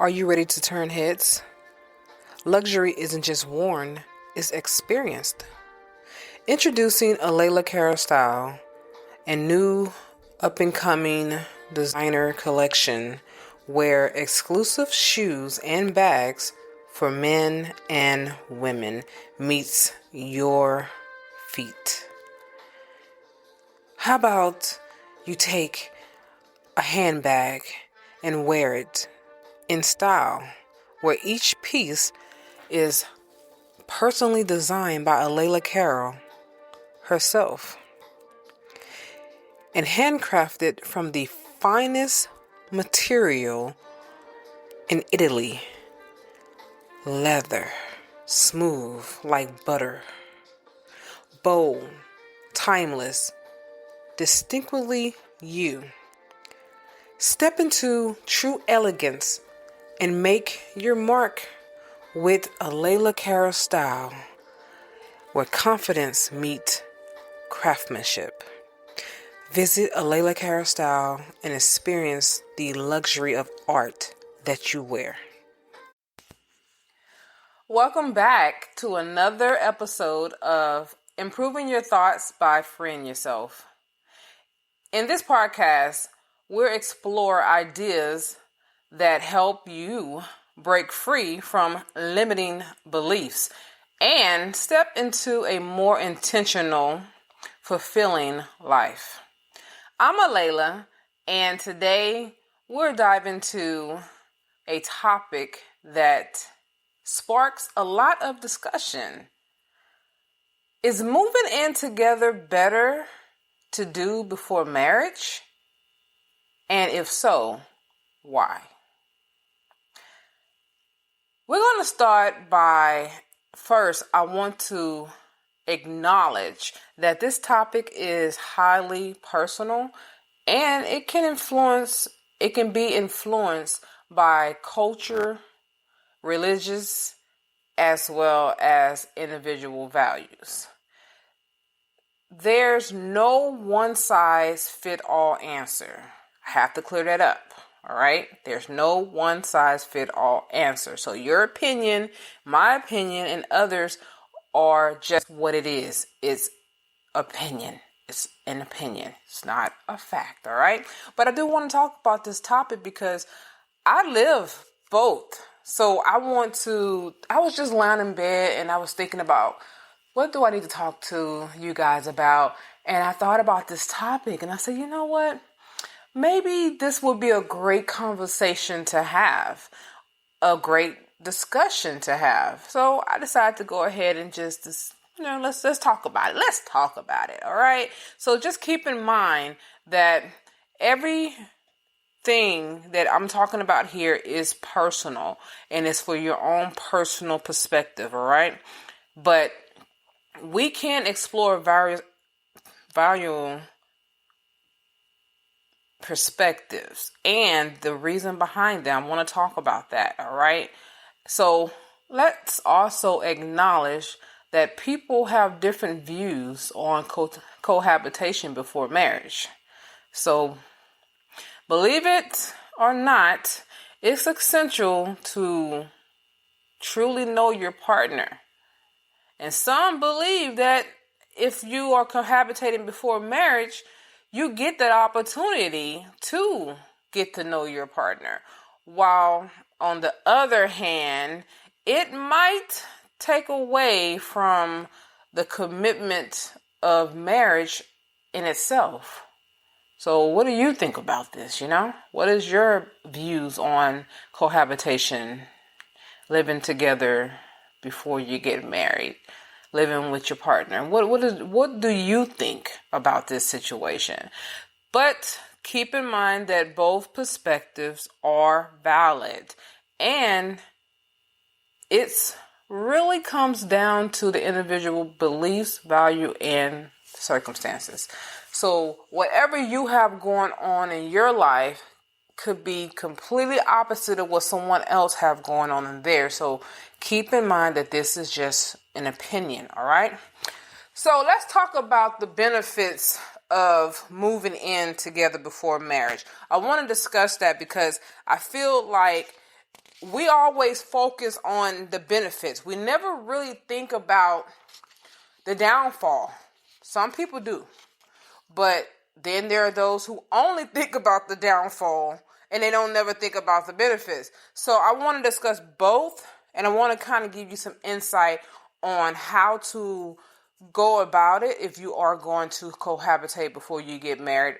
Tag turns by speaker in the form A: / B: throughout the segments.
A: Are you ready to turn heads? Luxury isn't just worn, it's experienced. Introducing a Layla Cara style and new up-and-coming designer collection where exclusive shoes and bags for men and women meets your feet. How about you take a handbag and wear it in style, where each piece is personally designed by a Layla Cara herself and handcrafted from the finest material in Italy. Leather, smooth like butter, bold, timeless, distinctly you. Step into true elegance and make your mark with a Layla Cara style where confidence meets craftsmanship. Visit a Layla Cara style and experience the luxury of art that you wear. Welcome back to another episode of Improving Your Thoughts by Freeing Yourself. In this podcast, we'll explore ideas that help you break free from limiting beliefs and step into a more intentional, fulfilling life. I'm Layla, and today we're diving into a topic that sparks a lot of discussion. Is moving in together better to do before marriage? And if so, why? We're going to start by, first, I want to acknowledge that this topic is highly personal and it can be influenced by culture, religious, as well as individual values. There's no one-size-fit-all answer. I have to clear that up. All right. There's no one size fit all answer. So your opinion, my opinion, and others are just what it is. It's opinion. It's an opinion. It's not a fact. All right. But I do want to talk about this topic because I live both. So I was just lying in bed and I was thinking about what do I need to talk to you guys about? And I thought about this topic and I said, you know what? Maybe this would be a great conversation to have, a great discussion to have. So I decided to go ahead and just, let's talk about it. Let's talk about it. All right. So just keep in mind that everything that I'm talking about here is personal and it's for your own personal perspective. All right. But we can explore various perspectives and the reason behind them. I want to talk about that. All right. So let's also acknowledge that people have different views on cohabitation before marriage. So believe it or not, it's essential to truly know your partner. And some believe that if you are cohabitating before marriage, you get that opportunity to get to know your partner. While on the other hand, it might take away from the commitment of marriage in itself. So what do you think about this? What is your views on cohabitation, living together before you get married? Living with your partner. What do you think about this situation? But keep in mind that both perspectives are valid, and it's really comes down to the individual beliefs, value, and circumstances. So whatever you have going on in your life could be completely opposite of what someone else have going on in there. So keep in mind that this is just an opinion, all right? So let's talk about the benefits of moving in together before marriage. I want to discuss that because I feel like we always focus on the benefits. We never really think about the downfall. Some people do. But then there are those who only think about the downfall and they don't never think about the benefits. So I want to discuss both, and I want to kind of give you some insight on how to go about it if you are going to cohabitate before you get married.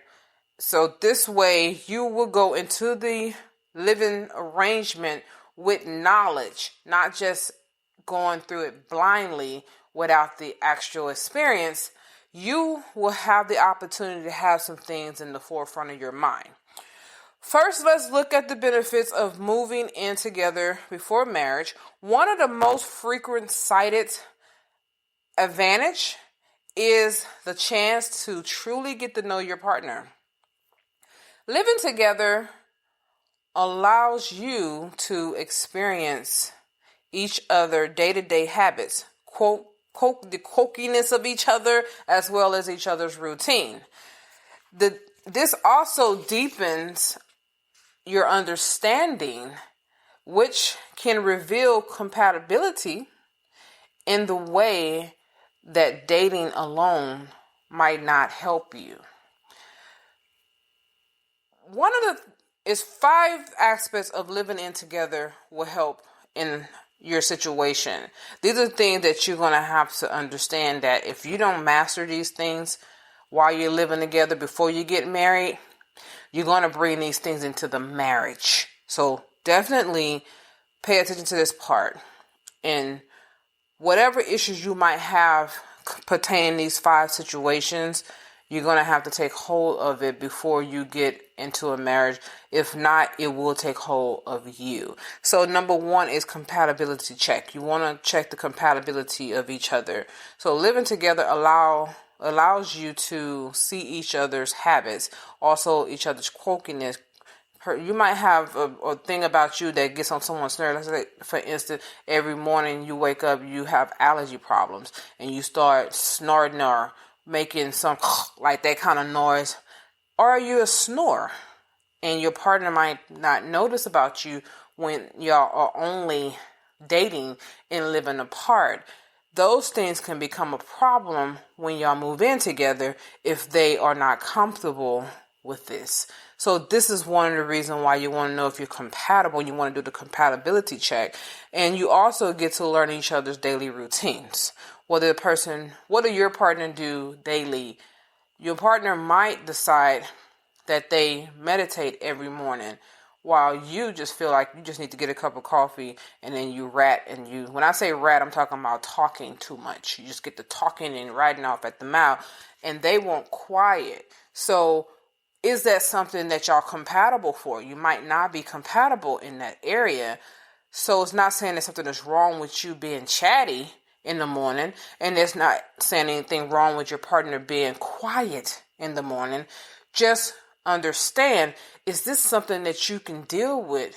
A: So this way you will go into the living arrangement with knowledge, not just going through it blindly without the actual experience. You will have the opportunity to have some things in the forefront of your mind. First, let's look at the benefits of moving in together before marriage. One of the most frequent cited advantage is the chance to truly get to know your partner. Living together allows you to experience each other day-to-day habits, the quirkiness of each other, as well as each other's routine. This also deepens your understanding, which can reveal compatibility in the way that dating alone might not help you. One of the is 5 aspects of living in together will help in your situation. These are things that you're going to have to understand, that if you don't master these things while you're living together before you get married, you're going to bring these things into the marriage. So definitely pay attention to this part. And whatever issues you might have pertaining these 5 situations, you're going to have to take hold of it before you get into a marriage. If not, it will take hold of you. So number 1 is compatibility check. You want to check the compatibility of each other. So living together allows you to see each other's habits, also each other's quirkiness. You might have a thing about you that gets on someone's nerves. Let's say, for instance, every morning you wake up, you have allergy problems, and you start snorting or making some like that kind of noise. Or are you a snorer? And your partner might not notice about you when y'all are only dating and living apart. Those things can become a problem when y'all move in together if they are not comfortable with this. So this is one of the reasons why you want to know if you're compatible. You want to do the compatibility check. And you also get to learn each other's daily routines. What do your partner do daily? Your partner might decide that they meditate every morning, while you just feel like you just need to get a cup of coffee, and then you rat. When I say rat, I'm talking about talking too much. You just get to talking and writing off at the mouth, and they want quiet. So is that something that y'all compatible for? You might not be compatible in that area. So it's not saying there's something that's wrong with you being chatty in the morning, and it's not saying anything wrong with your partner being quiet in the morning. Just understand, is this something that you can deal with,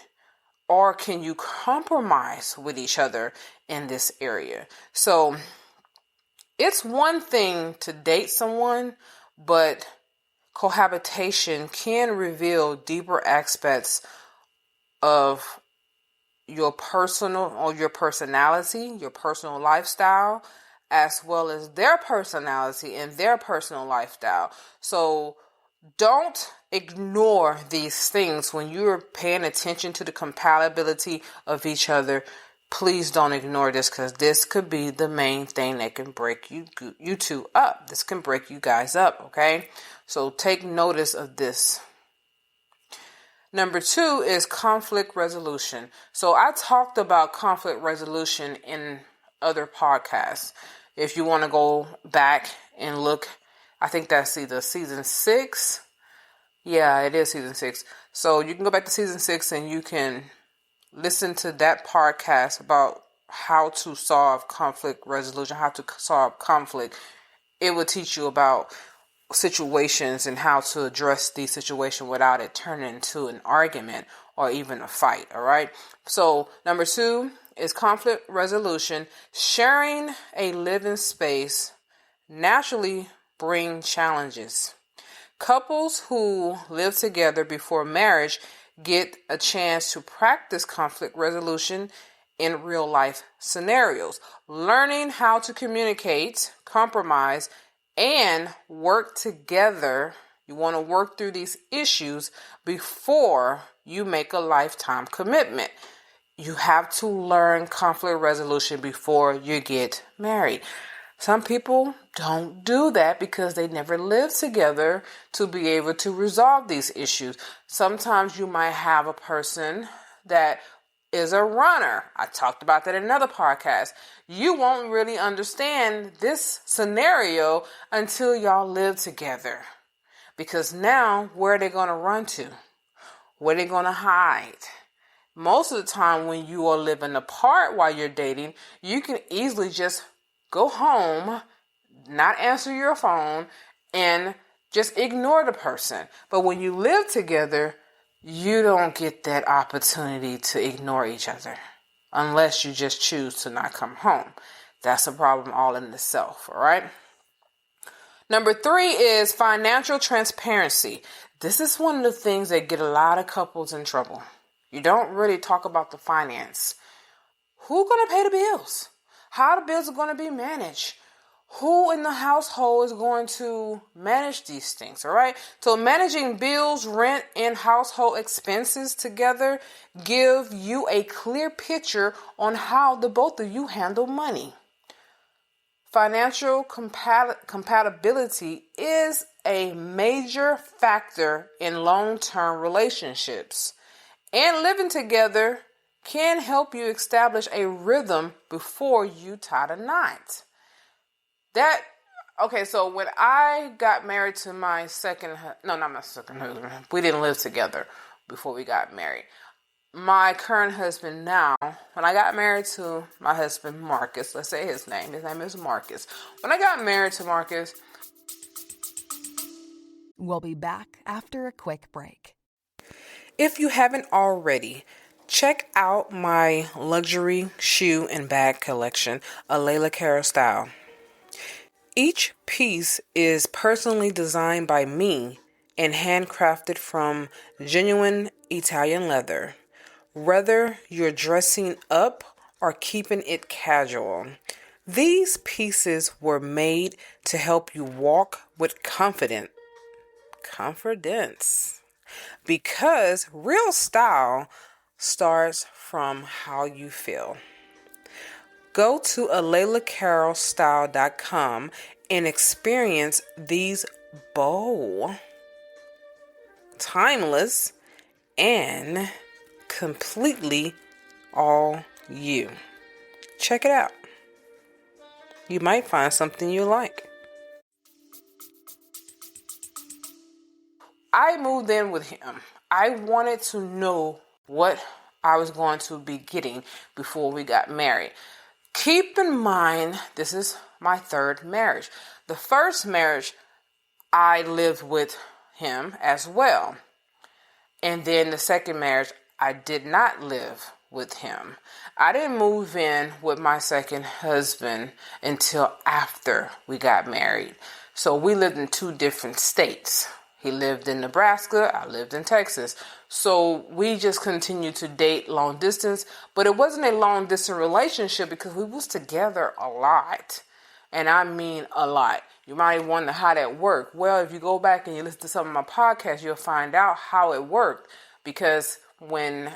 A: or can you compromise with each other in this area? So it's one thing to date someone, but cohabitation can reveal deeper aspects of your personality, your personal lifestyle, as well as their personality and their personal lifestyle. So don't ignore these things when you're paying attention to the compatibility of each other. Please don't ignore this, because this could be the main thing that can break you two up. This can break you guys up, okay? So take notice of this. Number 2 is conflict resolution. So I talked about conflict resolution in other podcasts. If you want to go back and look, I think that's either season 6. Yeah, it is season 6. So you can go back to season 6 and you can listen to that podcast about how to solve conflict resolution, how to solve conflict. It will teach you about situations and how to address the situation without it turning into an argument or even a fight. All right. So number 2 is conflict resolution. Sharing a living space naturally bring challenges. Couples who live together before marriage get a chance to practice conflict resolution in real life scenarios. Learning how to communicate, compromise, and work together. You want to work through these issues before you make a lifetime commitment. You have to learn conflict resolution before you get married. Some people don't do that because they never lived together to be able to resolve these issues. Sometimes you might have a person that is a runner. I talked about that in another podcast. You won't really understand this scenario until y'all live together. Because now, where are they going to run to? Where are they going to hide? Most of the time when you are living apart while you're dating, you can easily just go home, not answer your phone, and just ignore the person. But when you live together, you don't get that opportunity to ignore each other unless you just choose to not come home. That's a problem all in itself, all right? Number 3 is financial transparency. This is one of the things that get a lot of couples in trouble. You don't really talk about the finance. Who's going to pay the bills? How the bills are going to be managed? Who in the household is going to manage these things, all right? So managing bills, rent, and household expenses together give you a clear picture on how the both of you handle money. Financial compatibility is a major factor in long-term relationships, and living together can help you establish a rhythm before you tie the knot. So when I got married to my not my second husband, we didn't live together before we got married. My current husband now, when I got married to my husband, Marcus, let's say his name is Marcus. When I got married to Marcus.
B: We'll be back after a quick break.
A: If you haven't already, check out my luxury shoe and bag collection, a Layla Carroll style. Each piece is personally designed by me and handcrafted from genuine Italian leather. Whether you're dressing up or keeping it casual, these pieces were made to help you walk with confidence. Because real style starts from how you feel. Go to alaylacarrollstyle.com and experience these bold, timeless, and completely all you. Check it out. You might find something you like. I moved in with him. I wanted to know what I was going to be getting before we got married. Keep in mind, this is my third marriage. The first marriage, I lived with him as well. And then the second marriage, I did not live with him. I didn't move in with my second husband until after we got married. So we lived in 2 different states. He lived in Nebraska, I lived in Texas. So we just continued to date long distance, but it wasn't a long distance relationship because we was together a lot. And I mean a lot. You might wonder how that worked. Well, if you go back and you listen to some of my podcasts, you'll find out how it worked. Because when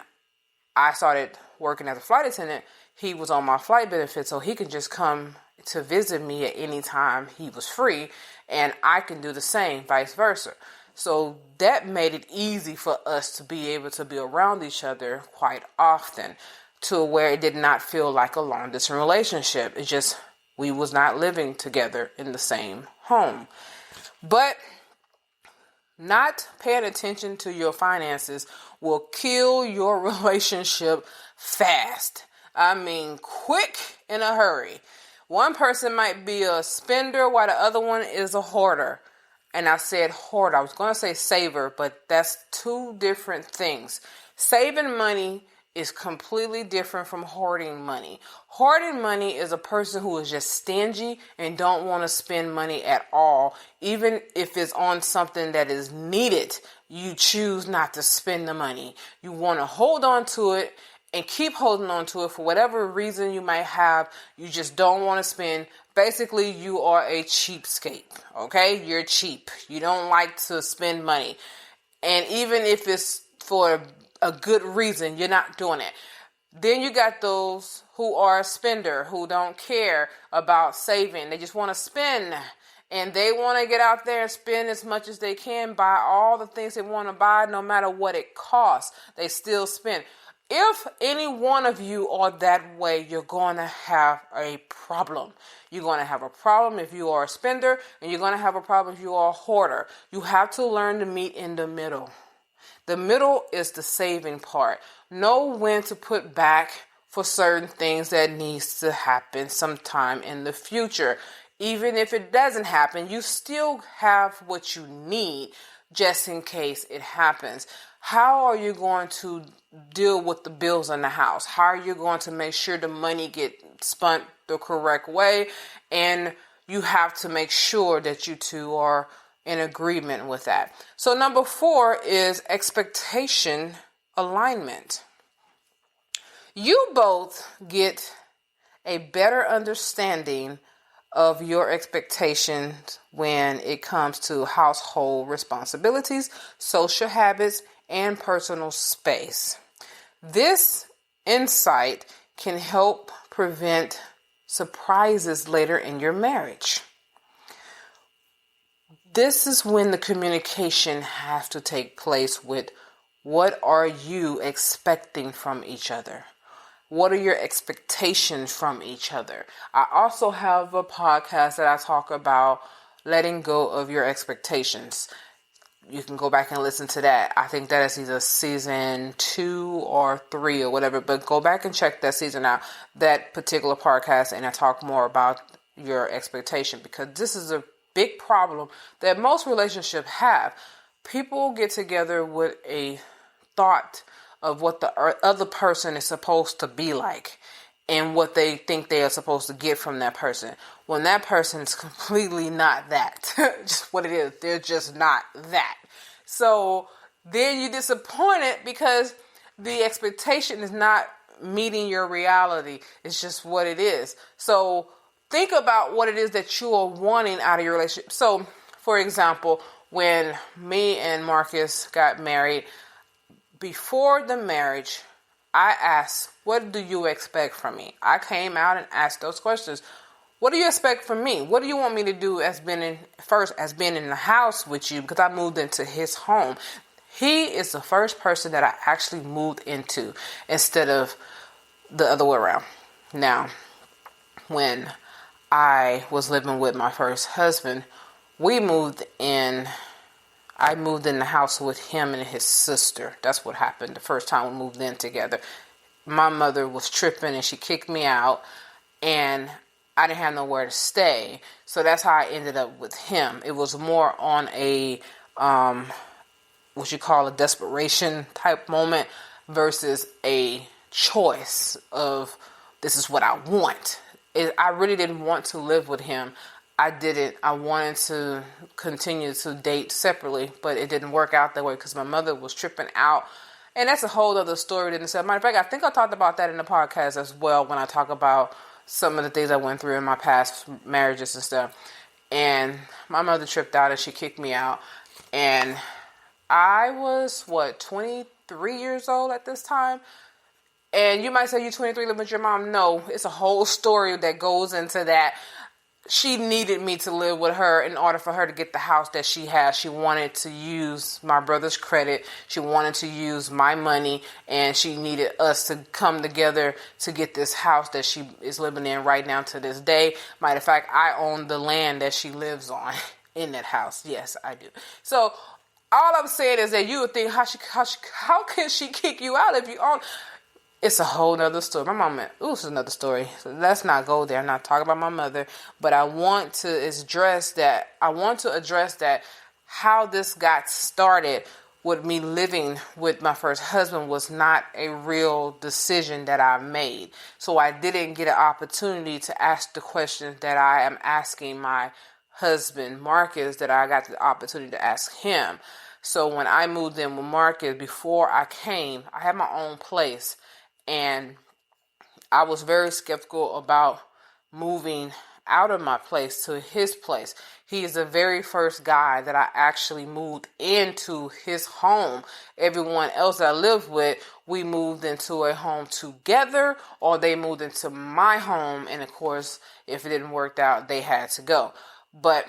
A: I started working as a flight attendant, he was on my flight benefits, so he could just come to visit me at any time he was free, and I can do the same, vice versa. So that made it easy for us to be able to be around each other quite often, to where it did not feel like a long distance relationship. It's just we was not living together in the same home. But not paying attention to your finances will kill your relationship fast. I mean, quick, in a hurry. One person might be a spender while the other one is a hoarder. And I said hoarder. I was going to say saver, but that's 2 different things. Saving money is completely different from hoarding money. Hoarding money is a person who is just stingy and don't want to spend money at all. Even if it's on something that is needed, you choose not to spend the money. You want to hold on to it and keep holding on to it for whatever reason you might have. You just don't want to spend. Basically, you are a cheapskate, okay? You're cheap. You don't like to spend money. And even if it's for a good reason, you're not doing it. Then you got those who are a spender, who don't care about saving. They just want to spend. And they want to get out there and spend as much as they can, buy all the things they want to buy, no matter what it costs. They still spend. If any one of you are that way, you're going to have a problem. You're going to have a problem if you are a spender, and you're going to have a problem if you are a hoarder. You have to learn to meet in the middle. The middle is the saving part. Know when to put back for certain things that needs to happen sometime in the future. Even if it doesn't happen, you still have what you need just in case it happens. How are you going to deal with the bills in the house? How are you going to make sure the money gets spent the correct way? And you have to make sure that you two are in agreement with that. So number 4 is expectation alignment. You both get a better understanding of your expectations when it comes to household responsibilities, social habits, and personal space. This insight can help prevent surprises later in your marriage. This is when the communication has to take place with what are you expecting from each other? What are your expectations from each other? I also have a podcast that I talk about letting go of your expectations. You can go back and listen to that. I think that is either season 2 or 3 or whatever, but go back and check that season out, that particular podcast, and I talk more about your expectation, because this is a big problem that most relationships have. People get together with a thought of what the other person is supposed to be like and what they think they are supposed to get from that person, when that person is completely not that. Just what it is. They're just not that. So then you're disappointed because the expectation is not meeting your reality. It's just what it is. So think about what it is that you are wanting out of your relationship. So, for example, when me and Marcus got married, before the marriage, I asked, what do you expect from me? I came out and asked those questions. What do you expect from me? What do you want me to do as being in the house with you? Because I moved into his home. He is the first person that I actually moved into instead of the other way around. Now, when I was living with my first husband, I moved in the house with him and his sister. That's what happened the first time we moved in together. My mother was tripping and she kicked me out, and I didn't have nowhere to stay. So that's how I ended up with him. It was more on a, what you call a desperation type moment versus a choice of this is what I want. I really didn't want to live with him. I wanted to continue to date separately, but it didn't work out that way because my mother was tripping out. And that's a whole other story in itself. Matter of fact, I think I talked about that in the podcast as well when I talk about some of the things I went through in my past marriages and stuff. And my mother tripped out and she kicked me out. And I was, 23 years old at this time? And you might say you're 23 living with your mom. No, it's a whole story that goes into that. She needed me to live with her in order for her to get the house that she has. She wanted to use my brother's credit. She wanted to use my money, and she needed us to come together to get this house that she is living in right now to this day. Matter of fact, I own the land that she lives on in that house. Yes, I do. So all I'm saying is that you would think, how can she kick you out if you own? It's a whole nother story. My mom went, ooh, it's another story. So let's not go there. I'm not talking about my mother, but I want to address that how this got started with me living with my first husband was not a real decision that I made. So I didn't get an opportunity to ask the questions that I am asking my husband, Marcus, that I got the opportunity to ask him. So when I moved in with Marcus, before I came, I had my own place, and I was very skeptical about moving out of my place to his place. He is the very first guy that I actually moved into his home. Everyone else that I lived with, we moved into a home together, or they moved into my home. And of course, if it didn't work out, they had to go. But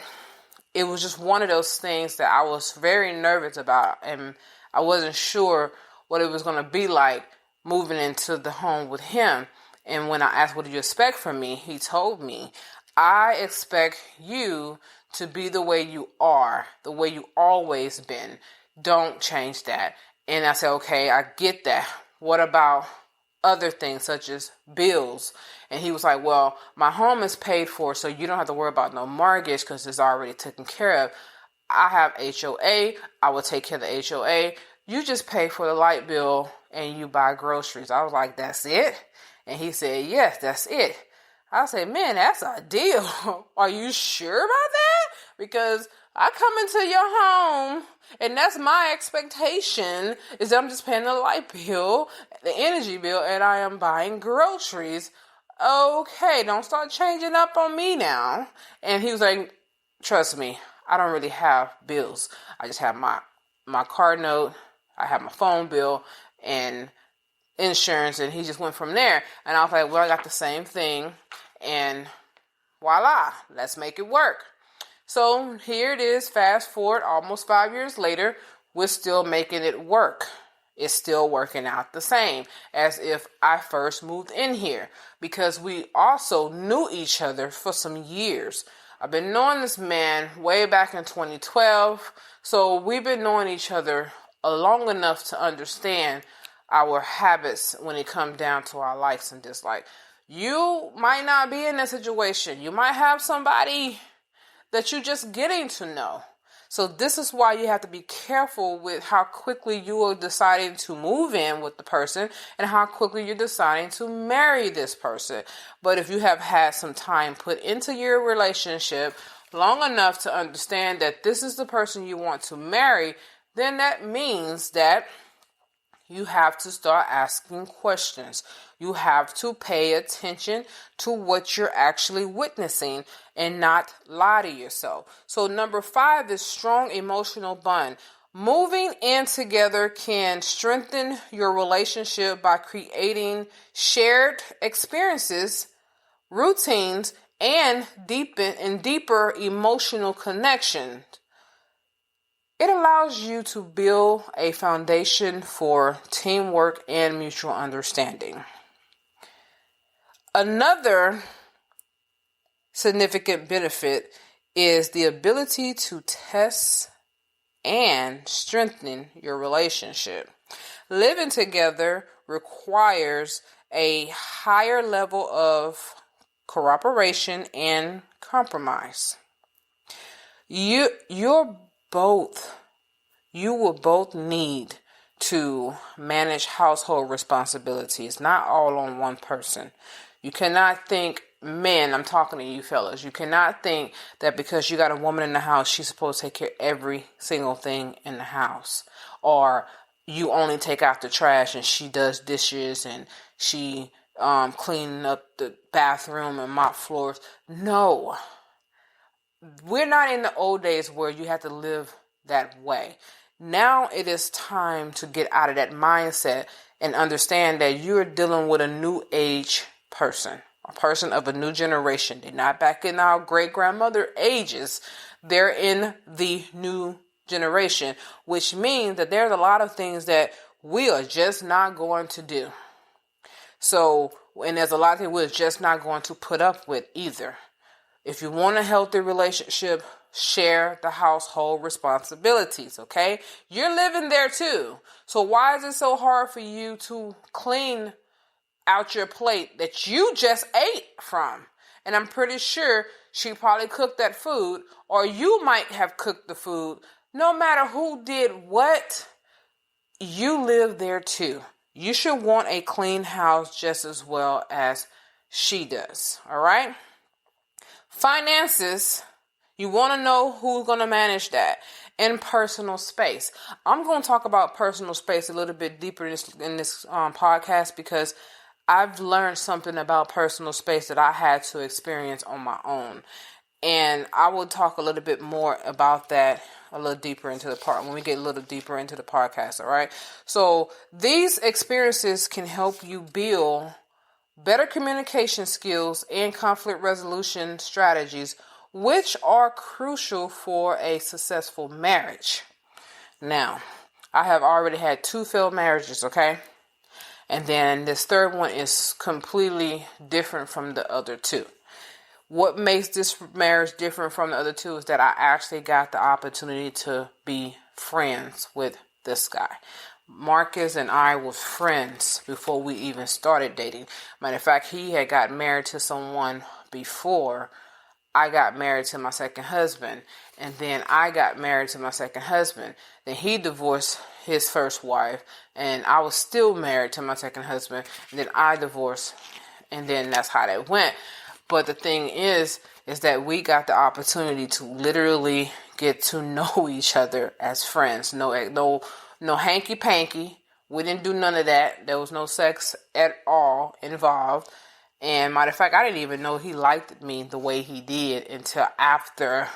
A: it was just one of those things that I was very nervous about, and I wasn't sure what it was going to be like moving into the home with him. And when I asked, what do you expect from me? He told me, I expect you to be the way you are, the way you always been. Don't change that. And I said, okay, I get that. What about other things such as bills? And he was like, well, my home is paid for, so you don't have to worry about no mortgage because it's already taken care of. I have HOA. I will take care of the HOA. You just pay for the light bill and you buy groceries. I was like, that's it? And he said, yes, that's it. I said, man, that's a deal. Are you sure about that? Because I come into your home and that's my expectation, is that I'm just paying the light bill, the energy bill, and I am buying groceries. Okay, don't start changing up on me now. And he was like, trust me, I don't really have bills. I just have my car note, I have my phone bill, and insurance. And he just went from there. And I was like, well, I got the same thing, and voila, let's make it work. So here it is, fast forward almost 5 years later, we're still making it work. It's still working out the same as if I first moved in here, because we also knew each other for some years. I've been knowing this man way back in 2012, so we've been knowing each other long enough to understand our habits when it comes down to our likes and dislikes. You might not be in that situation. You might have somebody that you're just getting to know. So this is why you have to be careful with how quickly you are deciding to move in with the person and how quickly you're deciding to marry this person. But if you have had some time put into your relationship long enough to understand that this is the person you want to marry, then that means that you have to start asking questions. You have to pay attention to what you're actually witnessing and not lie to yourself. So number 5 is strong emotional bond. Moving in together can strengthen your relationship by creating shared experiences, routines, and deeper emotional connections. It allows you to build a foundation for teamwork and mutual understanding. Another significant benefit is the ability to test and strengthen your relationship. Living together requires a higher level of cooperation and compromise. You will both need to manage household responsibilities, not all on one person. You cannot think, men, I'm talking to you fellas, you cannot think that because you got a woman in the house, she's supposed to take care of every single thing in the house. Or you only take out the trash and she does dishes and she cleaning up the bathroom and mop floors. No. We're not in the old days where you have to live that way. Now it is time to get out of that mindset and understand that you're dealing with a new age person, a person of a new generation. They're not back in our great-grandmother ages. They're in the new generation, which means that there's a lot of things that we are just not going to do. So, and there's a lot of things we're just not going to put up with either. If you want a healthy relationship, share the household responsibilities, okay? You're living there too. So why is it so hard for you to clean out your plate that you just ate from? And I'm pretty sure she probably cooked that food, or you might have cooked the food. No matter who did what, you live there too. You should want a clean house just as well as she does. All right. Finances. You want to know who's going to manage that. And personal space. I'm going to talk about personal space a little bit deeper in this podcast because I've learned something about personal space that I had to experience on my own. And I will talk a little bit more about that a little deeper into the part when we get a little deeper into the podcast. All right. So these experiences can help you build better communication skills and conflict resolution strategies, which are crucial for a successful marriage. Now, I have already had 2 failed marriages, okay? And then this third one is completely different from the other 2. What makes this marriage different from the other 2 is that I actually got the opportunity to be friends with this guy. Marcus and I were friends before we even started dating. Matter of fact, he had got married to someone before I got married to my second husband, and then I got married to my second husband. Then he divorced his first wife, and I was still married to my second husband, and then I divorced, and then that's how that went. But the thing is that we got the opportunity to literally get to know each other as friends. No hanky panky. We didn't do none of that. There was no sex at all involved. And matter of fact, I didn't even know he liked me the way he did until after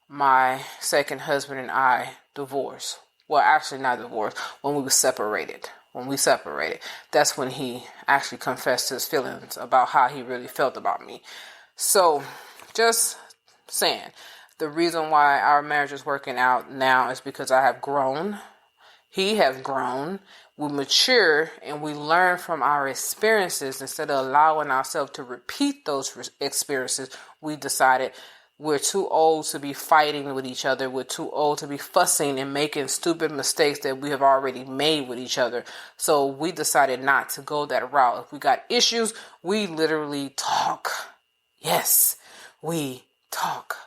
A: my second husband and I divorced. Well, actually not divorced, when we were separated. When we separated, that's when he actually confessed his feelings about how he really felt about me. So, just saying, the reason why our marriage is working out now is because I have grown. He has grown. We mature and we learn from our experiences instead of allowing ourselves to repeat those experiences. We decided we're too old to be fighting with each other. We're too old to be fussing and making stupid mistakes that we have already made with each other. So we decided not to go that route. If we got issues, we literally talk. Yes, we talk.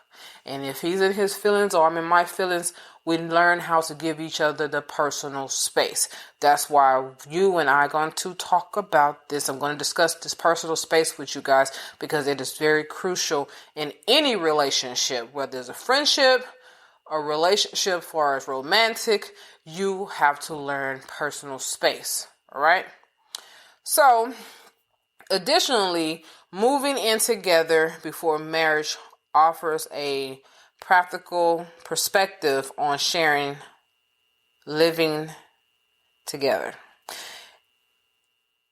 A: And if he's in his feelings or I'm in my feelings, we learn how to give each other the personal space. That's why you and I are going to talk about this. I'm going to discuss this personal space with you guys because it is very crucial in any relationship, whether it's a friendship, a relationship as far as romantic, you have to learn personal space. All right. So additionally, moving in together before marriage offers a practical perspective on sharing, living together.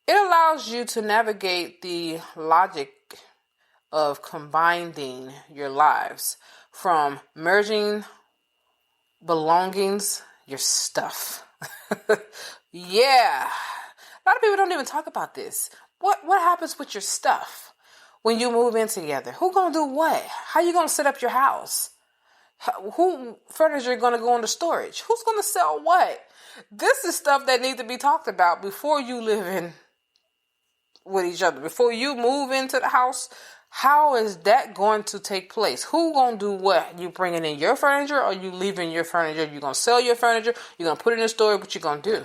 A: It allows you to navigate the logic of combining your lives, from merging belongings, your stuff. Yeah. A lot of people don't even talk about this. What happens with your stuff when you move in together? Who gonna do what? How you gonna set up your house? Who furniture going to go into storage? Who's going to sell what? This is stuff that needs to be talked about before you live in with each other. Before you move into the house, how is that going to take place? Who going to do what? You bringing in your furniture or you leaving your furniture? You going to sell your furniture? You going to put it in storage? What you going to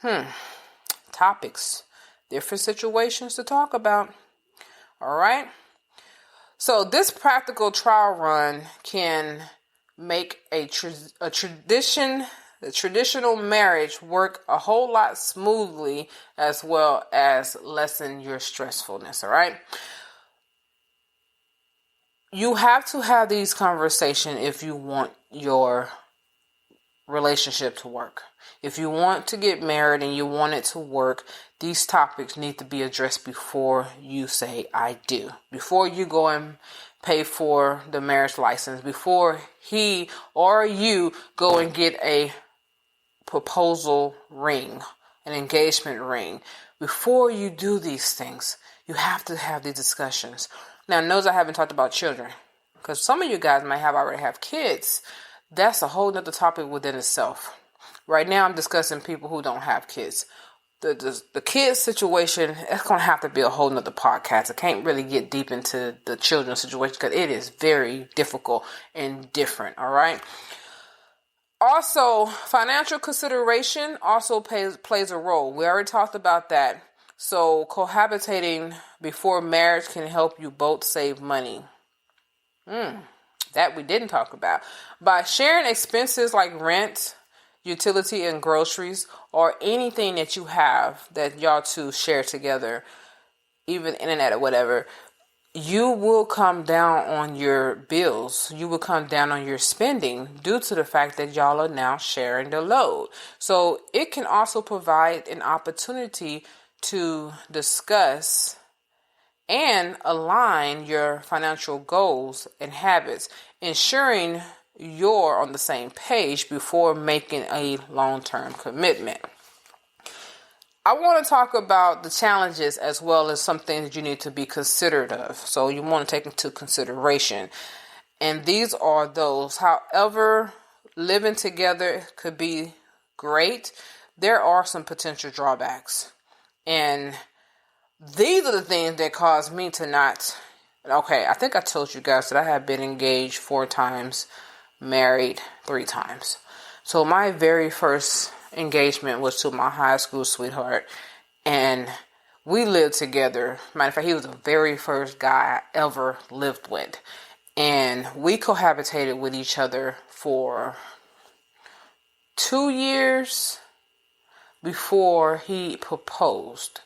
A: do? Topics. Different situations to talk about. All right. So this practical trial run can make a traditional marriage work a whole lot smoothly, as well as lessen your stressfulness. All right. You have to have these conversations if you want your relationship to work. If you want to get married and you want it to work, these topics need to be addressed before you say I do. Before you go and pay for the marriage license. Before he or you go and get a proposal ring, an engagement ring. Before you do these things, you have to have these discussions. Now, notice I haven't talked about children, because some of you guys might already have kids. That's a whole nother topic within itself. Right now, I'm discussing people who don't have kids. The kids situation, it's going to have to be a whole nother podcast. I can't really get deep into the children's situation because it is very difficult and different, all right? Also, financial consideration also plays a role. We already talked about that. So, cohabitating before marriage can help you both save money. That we didn't talk about. By sharing expenses like rent, utility, and groceries, or anything that you have that y'all two share together, even internet or whatever, you will come down on your bills. You will come down on your spending due to the fact that y'all are now sharing the load. So it can also provide an opportunity to discuss and align your financial goals and habits, ensuring you're on the same page before making a long-term commitment. I want to talk about the challenges as well as some things you need to be considerate of. So you want to take into consideration. And these are those. However, living together could be great, there are some potential drawbacks. And these are the things that caused me to not. Okay, I think I told you guys that I have been engaged 4 times, married 3 times. So my very first engagement was to my high school sweetheart, and we lived together. Matter of fact, he was the very first guy I ever lived with, and we cohabitated with each other for 2 years before he proposed.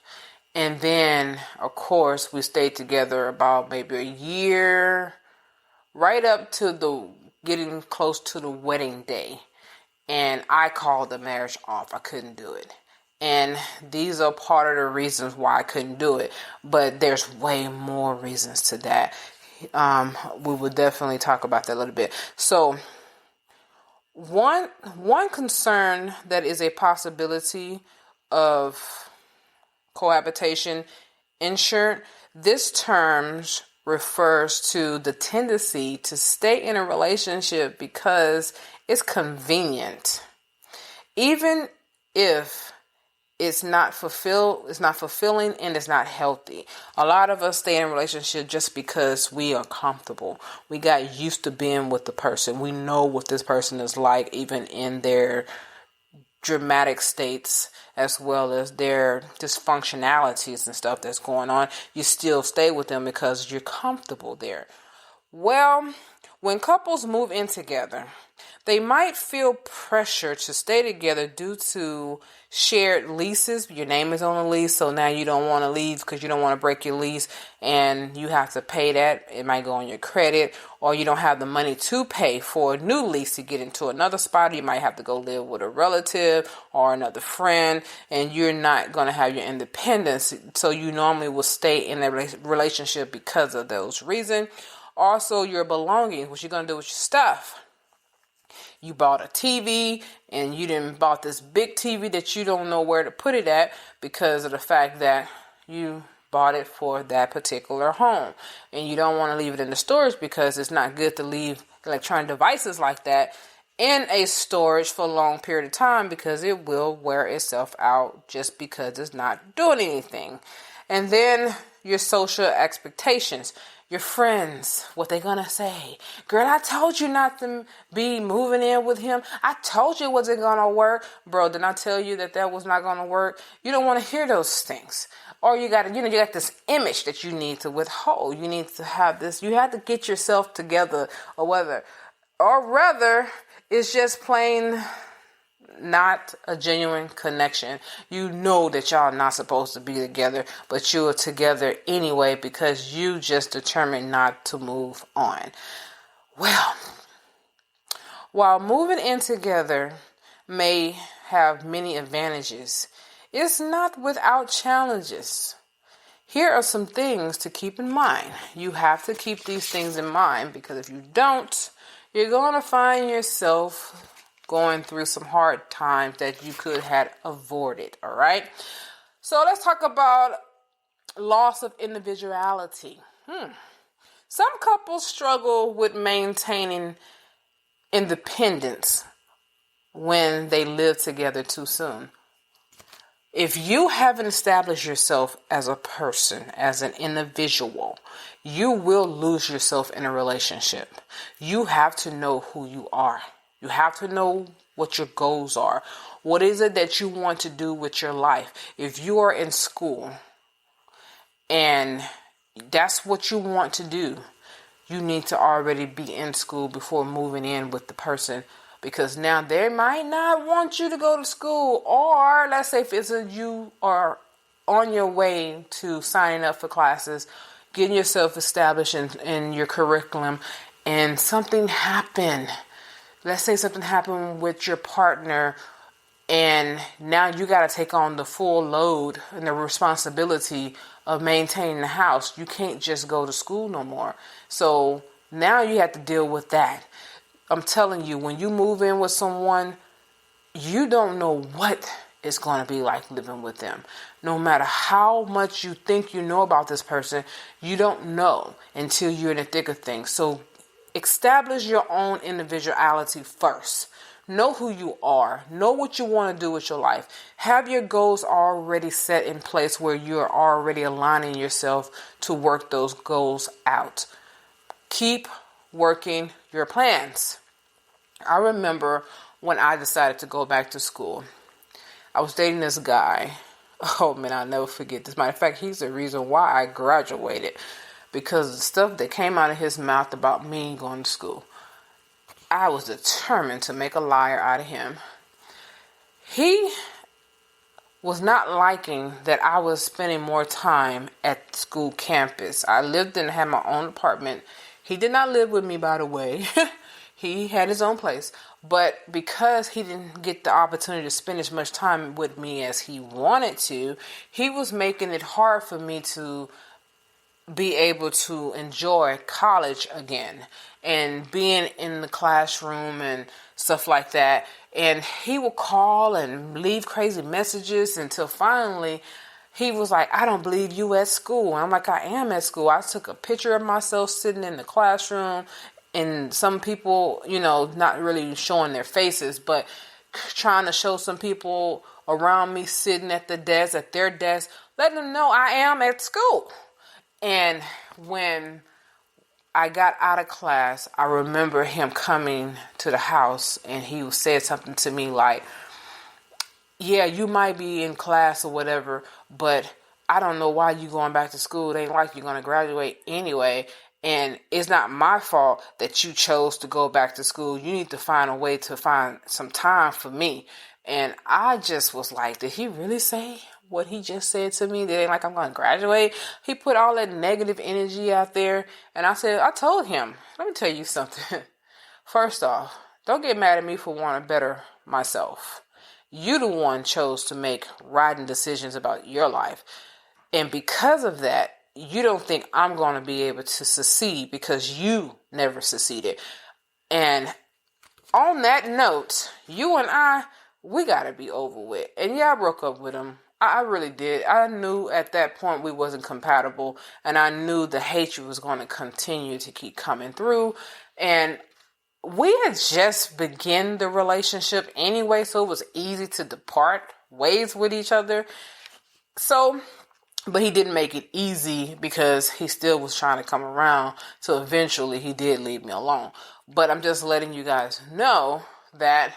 A: And then, of course, we stayed together about maybe a year, right up to the getting close to the wedding day. And I called the marriage off. I couldn't do it. And these are part of the reasons why I couldn't do it. But there's way more reasons to that. We will definitely talk about that a little bit. So one concern that is a possibility of cohabitation insurance, this term refers to the tendency to stay in a relationship because it's convenient, even if it's not fulfilling and it's not healthy. A lot of us stay in a relationship just because we are comfortable. We got used to being with the person. We know what this person is like, even in their dramatic states as well as their dysfunctionalities and stuff that's going on. You still stay with them because you're comfortable there. Well, when couples move in together, they might feel pressure to stay together due to shared leases. Your name is on the lease, so now you don't want to leave because you don't want to break your lease, and you have to pay that. It might go on your credit, or you don't have the money to pay for a new lease to get into another spot. You might have to go live with a relative or another friend, and you're not going to have your independence, so you normally will stay in a relationship because of those reasons. Also, your belongings, what you're going to do with your stuff. You bought a TV and you didn't bought this big TV that you don't know where to put it at because of the fact that you bought it for that particular home. And you don't want to leave it in the storage because it's not good to leave electronic devices like that in a storage for a long period of time because it will wear itself out just because it's not doing anything. And then your social expectations. Your friends, what they gonna say? Girl, I told you not to be moving in with him. I told you it wasn't gonna work. Bro, didn't I tell you that was not gonna work? You don't want to hear those things. Or you got this image that you need to withhold. You need to have this. You have to get yourself together, or rather, it's just plain not a genuine connection. You know that y'all are not supposed to be together, but you are together anyway because you just determined not to move on. Well, while moving in together may have many advantages, it's not without challenges. Here are some things to keep in mind. You have to keep these things in mind because if you don't, you're going to find yourself going through some hard times that you could have avoided, all right? So let's talk about loss of individuality. Some couples struggle with maintaining independence when they live together too soon. If you haven't established yourself as a person, as an individual, you will lose yourself in a relationship. You have to know who you are. You have to know what your goals are. What is it that you want to do with your life? If you are in school and that's what you want to do, you need to already be in school before moving in with the person, because now they might not want you to go to school. Or let's say if you are on your way to signing up for classes, getting yourself established in your curriculum, and something happened. Let's say something happened with your partner, and now you got to take on the full load and the responsibility of maintaining the house. You can't just go to school no more. So now you have to deal with that. I'm telling you, when you move in with someone, you don't know what it's going to be like living with them. No matter how much you think you know about this person, you don't know until you're in the thick of things. So establish your own individuality first. Know who you are. Know what you want to do with your life. Have your goals already set in place where you're already aligning yourself to work those goals out. Keep working your plans. I remember when I decided to go back to school, I was dating this guy. Oh man, I'll never forget this. Matter of fact, he's the reason why I graduated, because of the stuff that came out of his mouth about me going to school. I was determined to make a liar out of him. He was not liking that I was spending more time at school campus. I lived and had my own apartment. He did not live with me, by the way. He had his own place. But because he didn't get the opportunity to spend as much time with me as he wanted to, he was making it hard for me to be able to enjoy college again and being in the classroom and stuff like that. And he would call and leave crazy messages until finally he was like, I don't believe you at school. And I'm like, I am at school. I took a picture of myself sitting in the classroom, and some people, not really showing their faces, but trying to show some people around me sitting at their desk, letting them know I am at school. And when I got out of class, I remember him coming to the house, and he said something to me like, yeah, you might be in class or whatever, but I don't know why you going back to school. It ain't like you're going to graduate anyway. And it's not my fault that you chose to go back to school. You need to find a way to find some time for me. And I just was like, did he really say what he just said to me? That ain't like I'm going to graduate. He put all that negative energy out there. And I told him, let me tell you something. First off, don't get mad at me for wanting to better myself. You the one chose to make riding decisions about your life. And because of that, you don't think I'm going to be able to succeed because you never succeeded. And on that note, you and I, we got to be over with. And yeah, I broke up with him. I really did. I knew at that point we wasn't compatible. And I knew the hatred was going to continue to keep coming through. And we had just begun the relationship anyway, so it was easy to depart ways with each other. But he didn't make it easy because he still was trying to come around. So eventually he did leave me alone. But I'm just letting you guys know that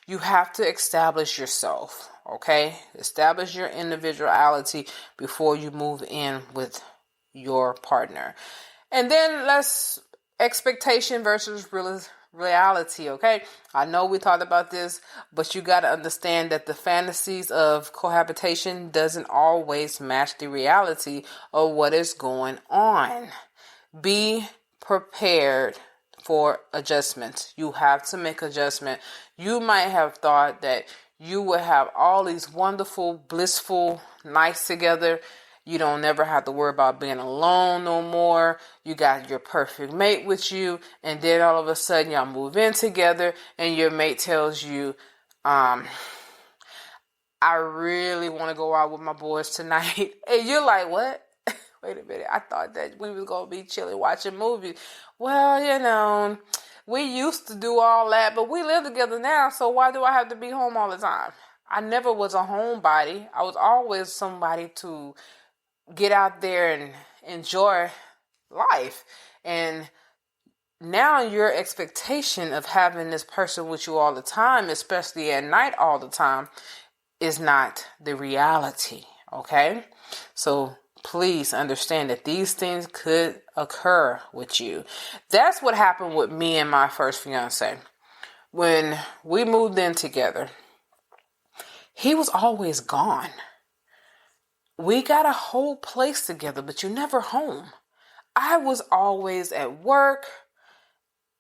A: you have to establish yourself, okay? Establish your individuality before you move in with your partner. And then expectation versus reality, okay? I know we talked about this, but you got to understand that the fantasies of cohabitation doesn't always match the reality of what is going on. Be prepared for adjustments. You have to make adjustment. You might have thought that you would have all these wonderful, blissful nights together. You don't never have to worry about being alone no more. You got your perfect mate with you. And then all of a sudden y'all move in together and your mate tells you, I really want to go out with my boys tonight. And you're like, what? Wait a minute. I thought that we was going to be chilling watching movies. Well, we used to do all that, but we live together now. So why do I have to be home all the time? I never was a homebody. I was always somebody to get out there and enjoy life. And now your expectation of having this person with you all the time, especially at night all the time, is not the reality. Okay? So please understand that these things could occur with you. That's what happened with me and my first fiance. When we moved in together, he was always gone. We got a whole place together, but you're never home. I was always at work,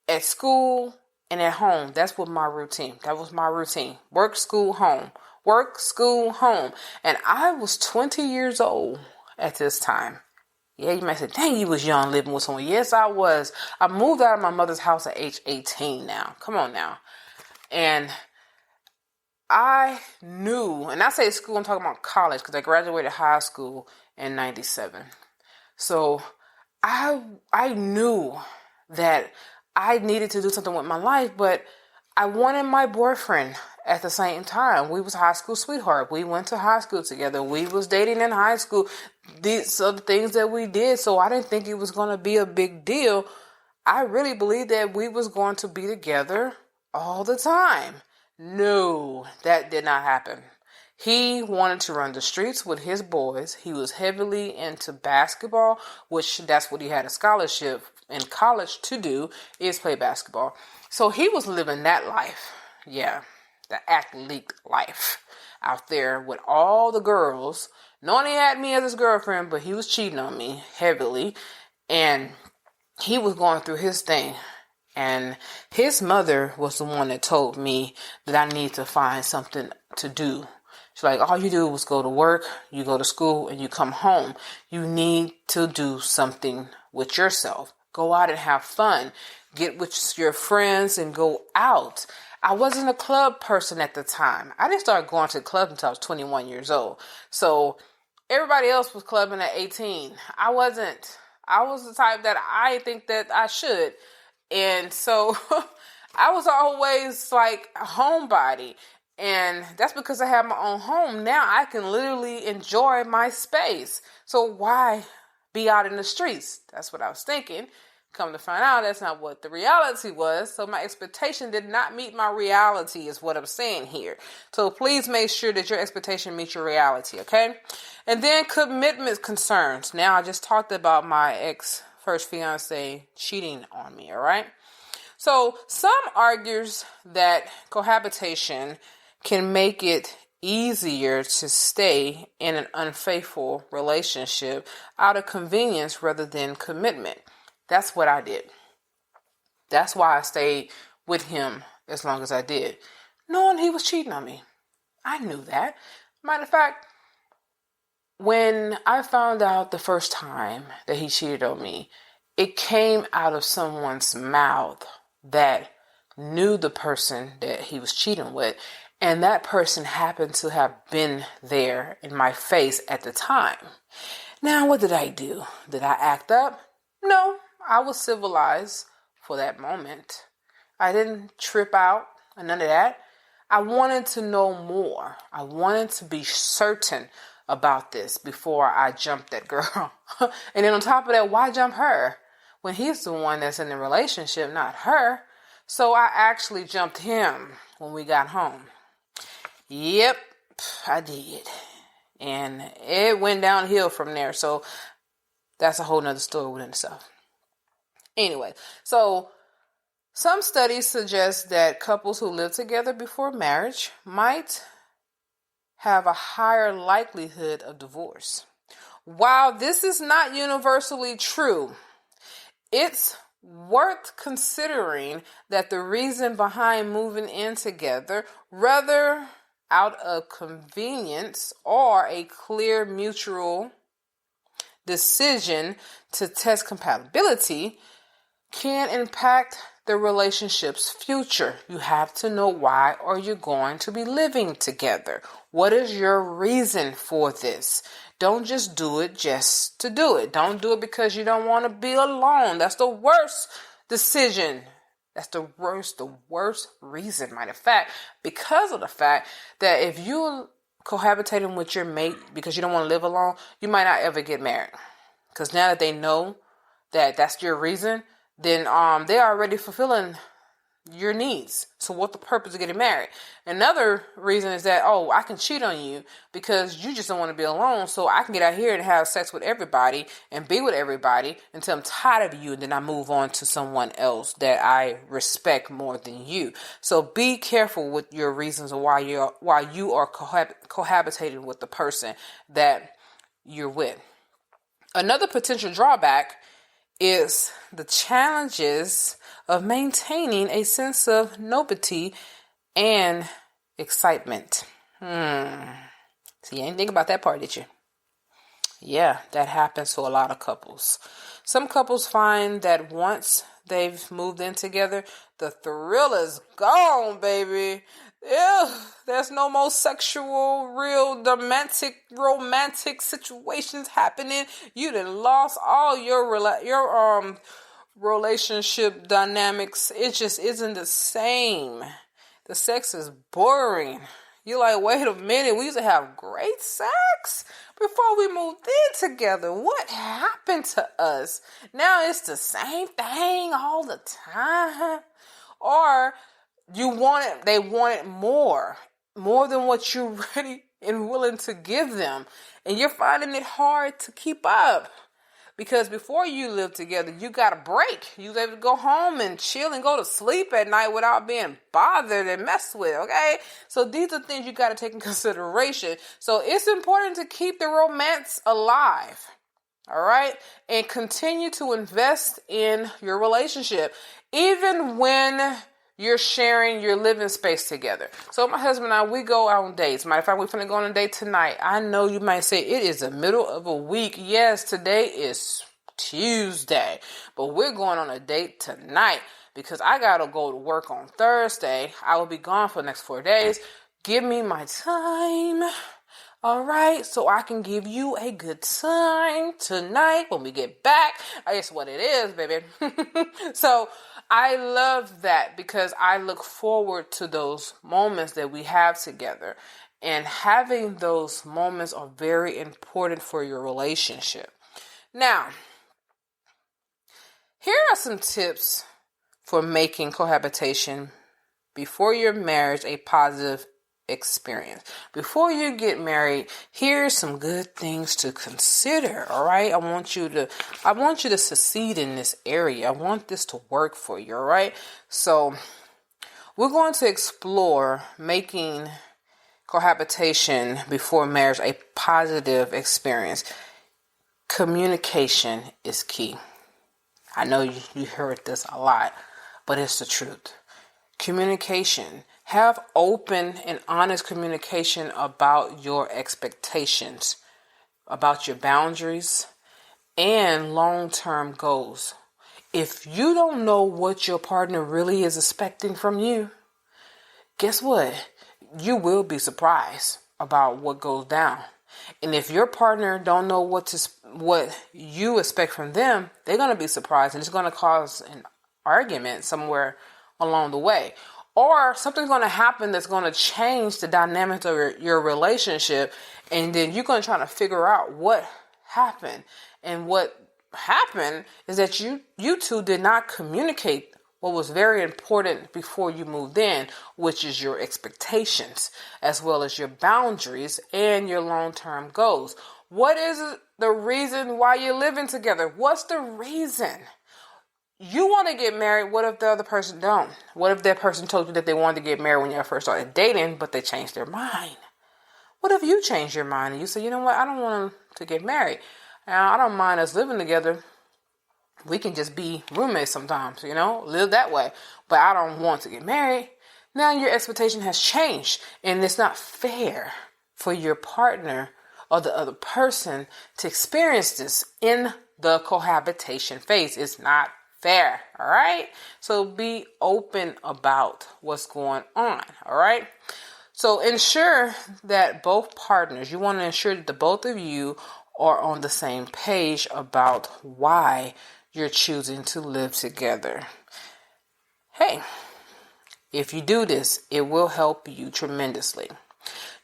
A: at school, and at home. That's what my routine. That was my routine. Work, school, home. Work, school, home. And I was 20 years old at this time. Yeah, you might say, dang, you was young living with someone. Yes, I was. I moved out of my mother's house at age 18 now. Come on now. And I knew, and I say school, I'm talking about college, because I graduated high school in 97. So I knew that I needed to do something with my life, but I wanted my boyfriend at the same time. We was high school sweetheart. We went to high school together. We was dating in high school. These are the things that we did. So I didn't think it was going to be a big deal. I really believed that we was going to be together all the time. No, that did not happen. He wanted to run the streets with his boys. He was heavily into basketball, which that's what he had a scholarship in college to do, is play basketball. So he was living that life. Yeah, the athlete life out there with all the girls. Knowing he had me as his girlfriend, but he was cheating on me heavily. And he was going through his thing. And his mother was the one that told me that I need to find something to do. She's like, all you do is go to work, you go to school, and you come home. You need to do something with yourself. Go out and have fun. Get with your friends and go out. I wasn't a club person at the time. I didn't start going to clubs until I was 21 years old. So everybody else was clubbing at 18. I wasn't. I was the type that I think that I should. And so I was always like a homebody. And that's because I have my own home. Now I can literally enjoy my space. So why be out in the streets? That's what I was thinking. Come to find out, that's not what the reality was. So my expectation did not meet my reality is what I'm saying here. So please make sure that your expectation meets your reality, okay? And then commitment concerns. Now I just talked about my first fiance cheating on me, all right? So some argues that cohabitation can make it easier to stay in an unfaithful relationship out of convenience rather than commitment. That's what I did. That's why I stayed with him as long as I did, knowing he was cheating on me. I knew that. Matter of fact, when I found out the first time that he cheated on me, it came out of someone's mouth that knew the person that he was cheating with. And that person happened to have been there in my face at the time. Now, what did I do? Did I act up? No, I was civilized for that moment. I didn't trip out and none of that. I wanted to know more. I wanted to be certain about this before I jumped that girl. And then on top of that, why jump her? When he's the one that's in the relationship, not her. So I actually jumped him when we got home. Yep, I did. And it went downhill from there. So that's a whole nother story within itself. Anyway, so some studies suggest that couples who live together before marriage might have a higher likelihood of divorce. While this is not universally true, it's worth considering that the reason behind moving in together, whether out of convenience or a clear mutual decision to test compatibility, can impact the relationship's future. You have to know why are you going to be living together. What is your reason for this? Don't just do it just to do it. Don't do it because you don't want to be alone. That's the worst decision. That's the worst reason, matter of fact, because of the fact that if you're cohabitating with your mate because you don't want to live alone, you might not ever get married. Because now that they know that that's your reason, then they're already fulfilling your needs. So what's the purpose of getting married? Another reason is that, oh, I can cheat on you because you just don't want to be alone. So I can get out here and have sex with everybody and be with everybody until I'm tired of you. And then I move on to someone else that I respect more than you. So be careful with your reasons of why you are cohabitating with the person that you're with. Another potential drawback is the challenges of maintaining a sense of novelty and excitement. So you didn't think about that part, did you? Yeah, that happens to a lot of couples. Some couples find that once they've moved in together, the thrill is gone, baby. Ew, there's no more sexual, real, romantic situations happening. You done lost all your relationship dynamics. It just isn't the same. The sex is boring. You're like, wait a minute, we used to have great sex before we moved in together. What happened to us? Now it's the same thing all the time. Or they want it more than what you're ready and willing to give them. And you're finding it hard to keep up. Because before you lived together, you got a break. You was able to go home and chill and go to sleep at night without being bothered and messed with, okay? So these are things you got to take in consideration. So it's important to keep the romance alive, all right? And continue to invest in your relationship, even when you're sharing your living space together. So my husband and I, we go out on dates. Matter of fact, we're finna go on a date tonight. I know you might say it is the middle of a week. Yes, today is Tuesday, but we're going on a date tonight because I gotta go to work on Thursday. I will be gone for the next 4 days. Give me my time. All right, so I can give you a good time tonight when we get back. That's what it is, baby. So I love that because I look forward to those moments that we have together. And having those moments are very important for your relationship. Now, here are some tips for making cohabitation before your marriage a positive experience. Before you get married, here's some good things to consider. All right, I want you to succeed in this area. I want this to work for you. All right, so we're going to explore making cohabitation before marriage a positive experience. Communication is key. I know you heard this a lot, but it's the truth. Communication. Have open and honest communication about your expectations, about your boundaries, and long-term goals. If you don't know what your partner really is expecting from you, guess what? You will be surprised about what goes down. And if your partner don't know what you expect from them, they're going to be surprised, and it's going to cause an argument somewhere along the way. Or something's going to happen that's going to change the dynamics of your relationship. And then you're going to try to figure out what happened. And what happened is that you two did not communicate what was very important before you moved in, which is your expectations, as well as your boundaries and your long-term goals. What is the reason why you're living together? What's the reason? You want to get married. What if the other person don't? What if that person told you that they wanted to get married when you first started dating, but they changed their mind? What if you changed your mind and you say, you know what, I don't want to get married. I don't mind us living together. We can just be roommates sometimes, live that way. But I don't want to get married. Now your expectation has changed, and it's not fair for your partner or the other person to experience this in the cohabitation phase. It's not fair, all right? So be open about what's going on, all right? So ensure that both partners, you want to ensure that the both of you are on the same page about why you're choosing to live together. Hey, if you do this, it will help you tremendously.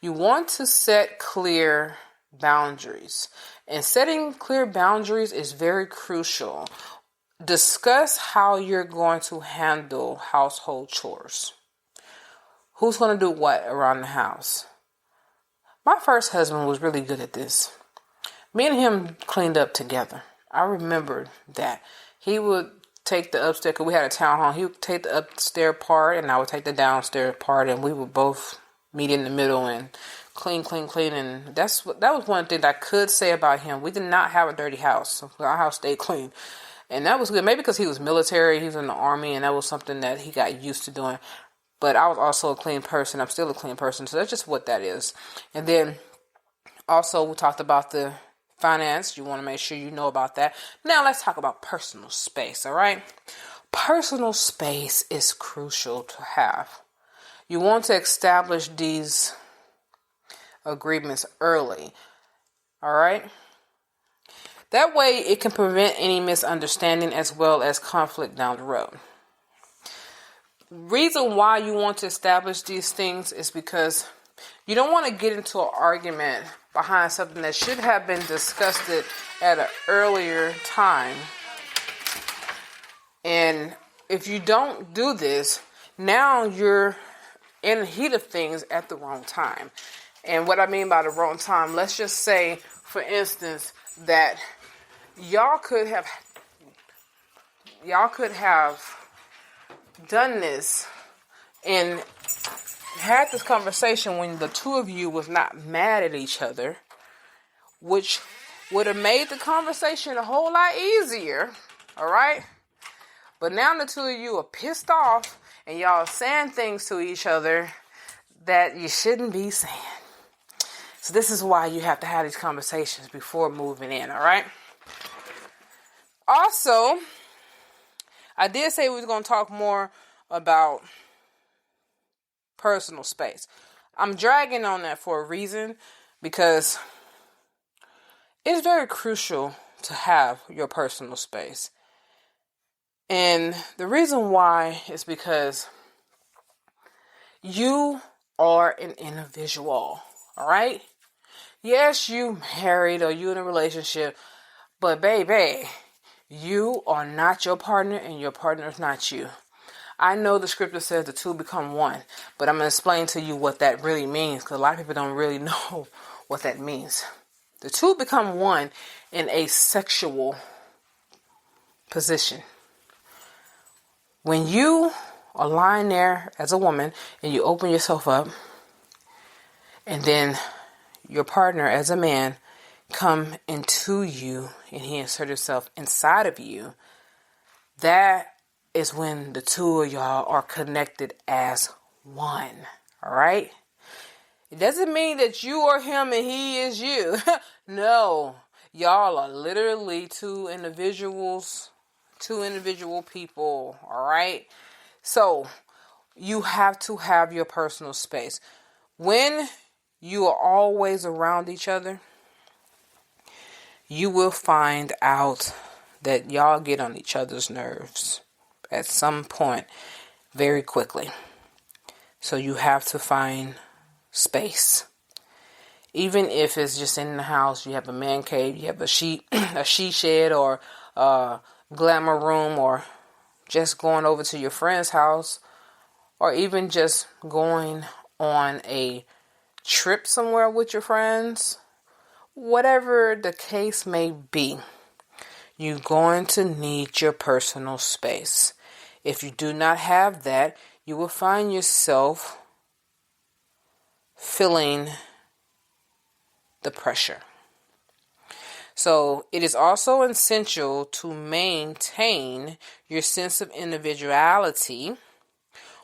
A: You want to set clear boundaries, and setting clear boundaries is very crucial. discuss how you're going to handle household chores. Who's going to do what around the house? My first husband was really good at this. Me and him cleaned up together. I remember that. He would take the upstairs, because we had a townhome. He would take the upstairs part, and I would take the downstairs part, and we would both meet in the middle and clean. And that was one thing I could say about him. We did not have a dirty house. So our house stayed clean. And that was good. Maybe because he was military, he was in the army, and that was something that he got used to doing. But I was also a clean person. I'm still a clean person. So that's just what that is. And then also we talked about the finance. You want to make sure you know about that. Now let's talk about personal space, all right? Personal space is crucial to have. You want to establish these agreements early, all right? That way it can prevent any misunderstanding as well as conflict down the road. Reason why you want to establish these things is because you don't want to get into an argument behind something that should have been discussed at an earlier time. And if you don't do this, now you're in the heat of things at the wrong time. And what I mean by the wrong time, let's just say, for instance, that y'all could have done this and had this conversation when the two of you was not mad at each other, which would have made the conversation a whole lot easier, all right? But now the two of you are pissed off and y'all saying things to each other that you shouldn't be saying. So this is why you have to have these conversations before moving in, all right? Also, I did say we was going to talk more about personal space. I'm dragging on that for a reason, because it's very crucial to have your personal space. And the reason why is because you are an individual, all right? Yes, you married or you in a relationship, but baby, you are not your partner and your partner is not you. I know the scripture says the two become one, but I'm going to explain to you what that really means, because a lot of people don't really know what that means. The two become one in a sexual position. When you are lying there as a woman and you open yourself up, and then your partner as a man come into you and he insert himself inside of you, that is when the two of y'all are connected as one. All right? It doesn't mean that you are him and he is you. No. Y'all are literally two individual people. All right? So, you have to have your personal space. When you are always around each other, you will find out that y'all get on each other's nerves at some point very quickly. So you have to find space. Even if it's just in the house, you have a man cave, you have a she shed or a glamour room, or just going over to your friend's house, or even just going on a trip somewhere with your friends. Whatever the case may be, you're going to need your personal space. If you do not have that, you will find yourself feeling the pressure. So it is also essential to maintain your sense of individuality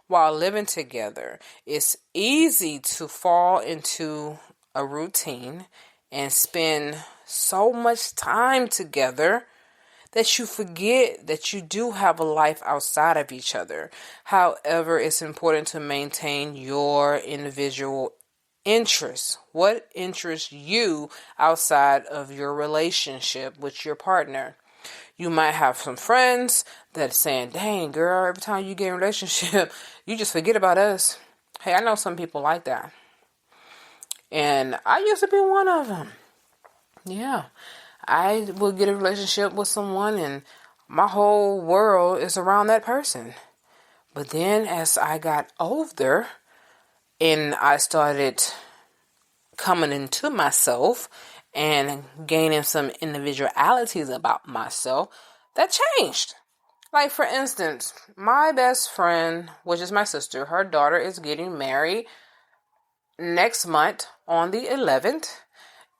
A: while living together. It's easy to fall into a routine and spend so much time together that you forget that you do have a life outside of each other. However, it's important to maintain your individual interests. What interests you outside of your relationship with your partner? You might have some friends that are saying, dang, girl, every time you get in a relationship, you just forget about us. Hey, I know some people like that. And I used to be one of them. Yeah. I would get a relationship with someone and my whole world is around that person. But then as I got older and I started coming into myself and gaining some individualities about myself, that changed. Like, for instance, my best friend, which is my sister, her daughter is getting married next month on the 11th,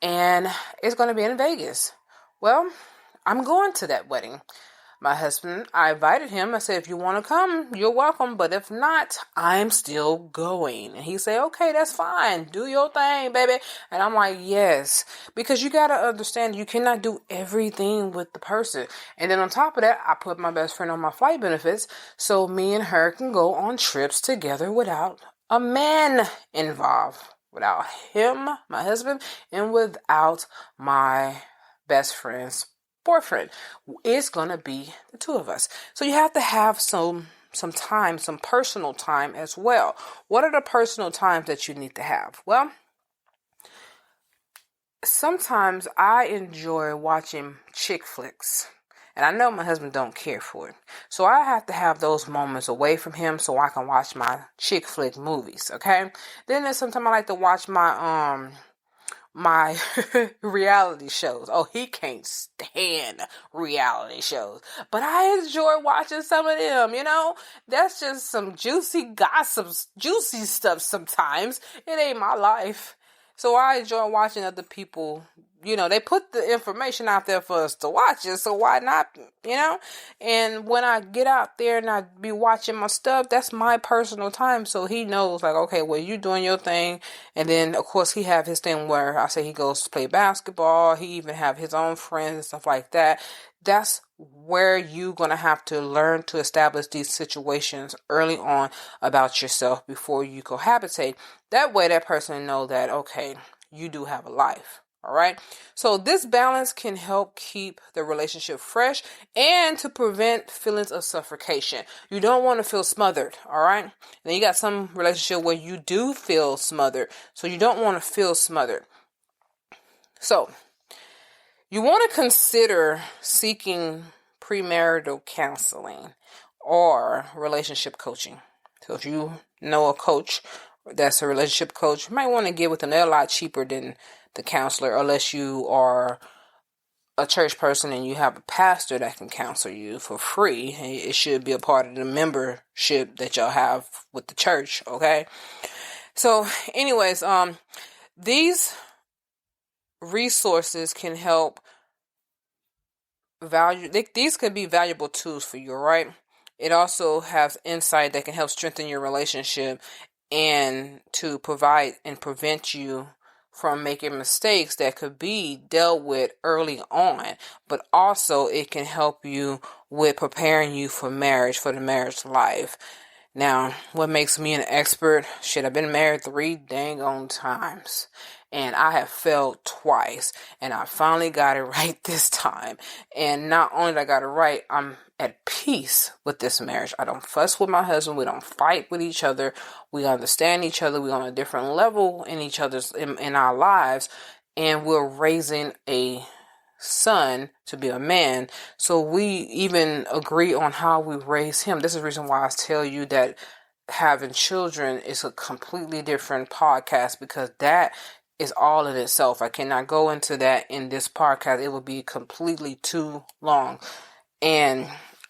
A: and it's going to be in Vegas. Well, I'm going to that wedding. My husband, I invited him. I said, if you want to come, you're welcome. But if not, I'm still going. And he said, okay, that's fine. Do your thing, baby. And I'm like, yes. Because you got to understand, you cannot do everything with the person. And then on top of that, I put my best friend on my flight benefits so me and her can go on trips together without a man involved. Without him, my husband, and without my best friend's boyfriend. It's gonna be the two of us. So you have to have some time, some personal time as well. What are the personal times that you need to have? Well, sometimes I enjoy watching chick flicks. And I know my husband don't care for it. So I have to have those moments away from him so I can watch my chick flick movies, okay? Then there's sometimes I like to watch my reality shows. Oh, he can't stand reality shows. But I enjoy watching some of them, That's just some juicy gossips, juicy stuff sometimes. It ain't my life. So I enjoy watching other people, they put the information out there for us to watch it, so why not, And when I get out there and I be watching my stuff, that's my personal time, so he knows, like, okay, well, you doing your thing, and then, of course, he have his thing where I say he goes to play basketball, he even have his own friends and stuff like that. That's where you're going to have to learn to establish these situations early on about yourself before you cohabitate. That way that person know that, okay, you do have a life. All right. So this balance can help keep the relationship fresh and to prevent feelings of suffocation. You don't want to feel smothered. All right. Then you got some relationship where you do feel smothered. So you don't want to feel smothered. So you want to consider seeking premarital counseling or relationship coaching. So if you know a coach that's a relationship coach, you might want to get with them. They're a lot cheaper than the counselor, unless you are a church person and you have a pastor that can counsel you for free. It should be a part of the membership that y'all have with the church, okay? So anyways, these resources can help these could be valuable tools for you, right? It also has insight that can help strengthen your relationship and to provide and prevent you from making mistakes that could be dealt with early on, but also it can help you with preparing you for marriage, for the marriage life. Now, what makes me an expert? Shit, I've been married 3 dang on times. And I have failed twice. And I finally got it right this time. And not only did I got it right, I'm at peace with this marriage. I don't fuss with my husband. We don't fight with each other. We understand each other. We're on a different level in our lives. And we're raising a son to be a man, so we even agree on how we raise him. This is the reason why I tell you that having children is a completely different podcast, because that is all in itself. I cannot go into that in this podcast. It would be completely too long and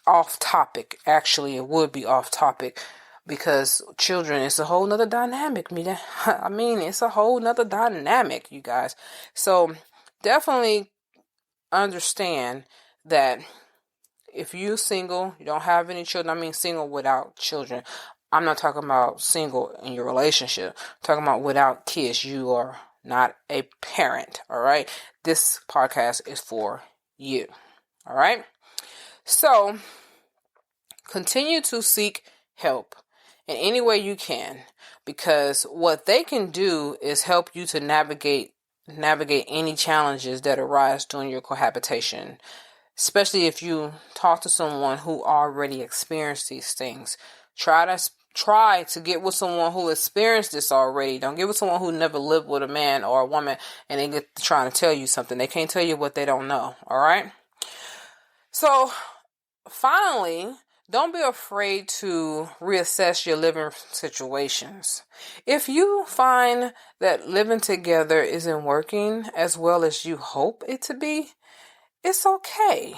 A: off topic. Actually, it would be off topic, because children is a whole nother dynamic. It's a whole nother dynamic, you guys. So definitely understand that if you're single, you don't have any children, single without children. I'm not talking about single in your relationship. I'm talking about without kids. You are not a parent, all right? This podcast is for you, all right? So continue to seek help in any way you can, because what they can do is help you to navigate any challenges that arise during your cohabitation, especially if you talk to someone who already experienced these things. Try to get with someone who experienced this already. Don't get with someone who never lived with a man or a woman and they get trying to tell you something. They can't tell you what they don't know, all right? So finally, don't be afraid to reassess your living situations. If you find that living together isn't working as well as you hope it to be, it's okay.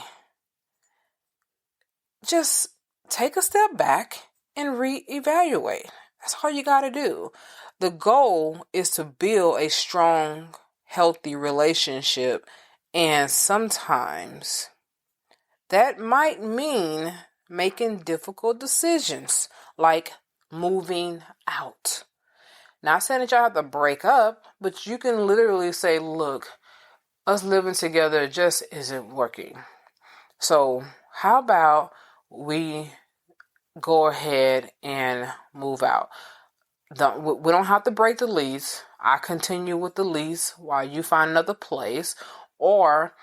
A: Just take a step back and reevaluate. That's all you got to do. The goal is to build a strong, healthy relationship, and sometimes that might mean making difficult decisions like moving out. Not saying that y'all have to break up, but you can literally say, look, us living together just isn't working. So how about we go ahead and move out? We don't have to break the lease. I continue with the lease while you find another place, or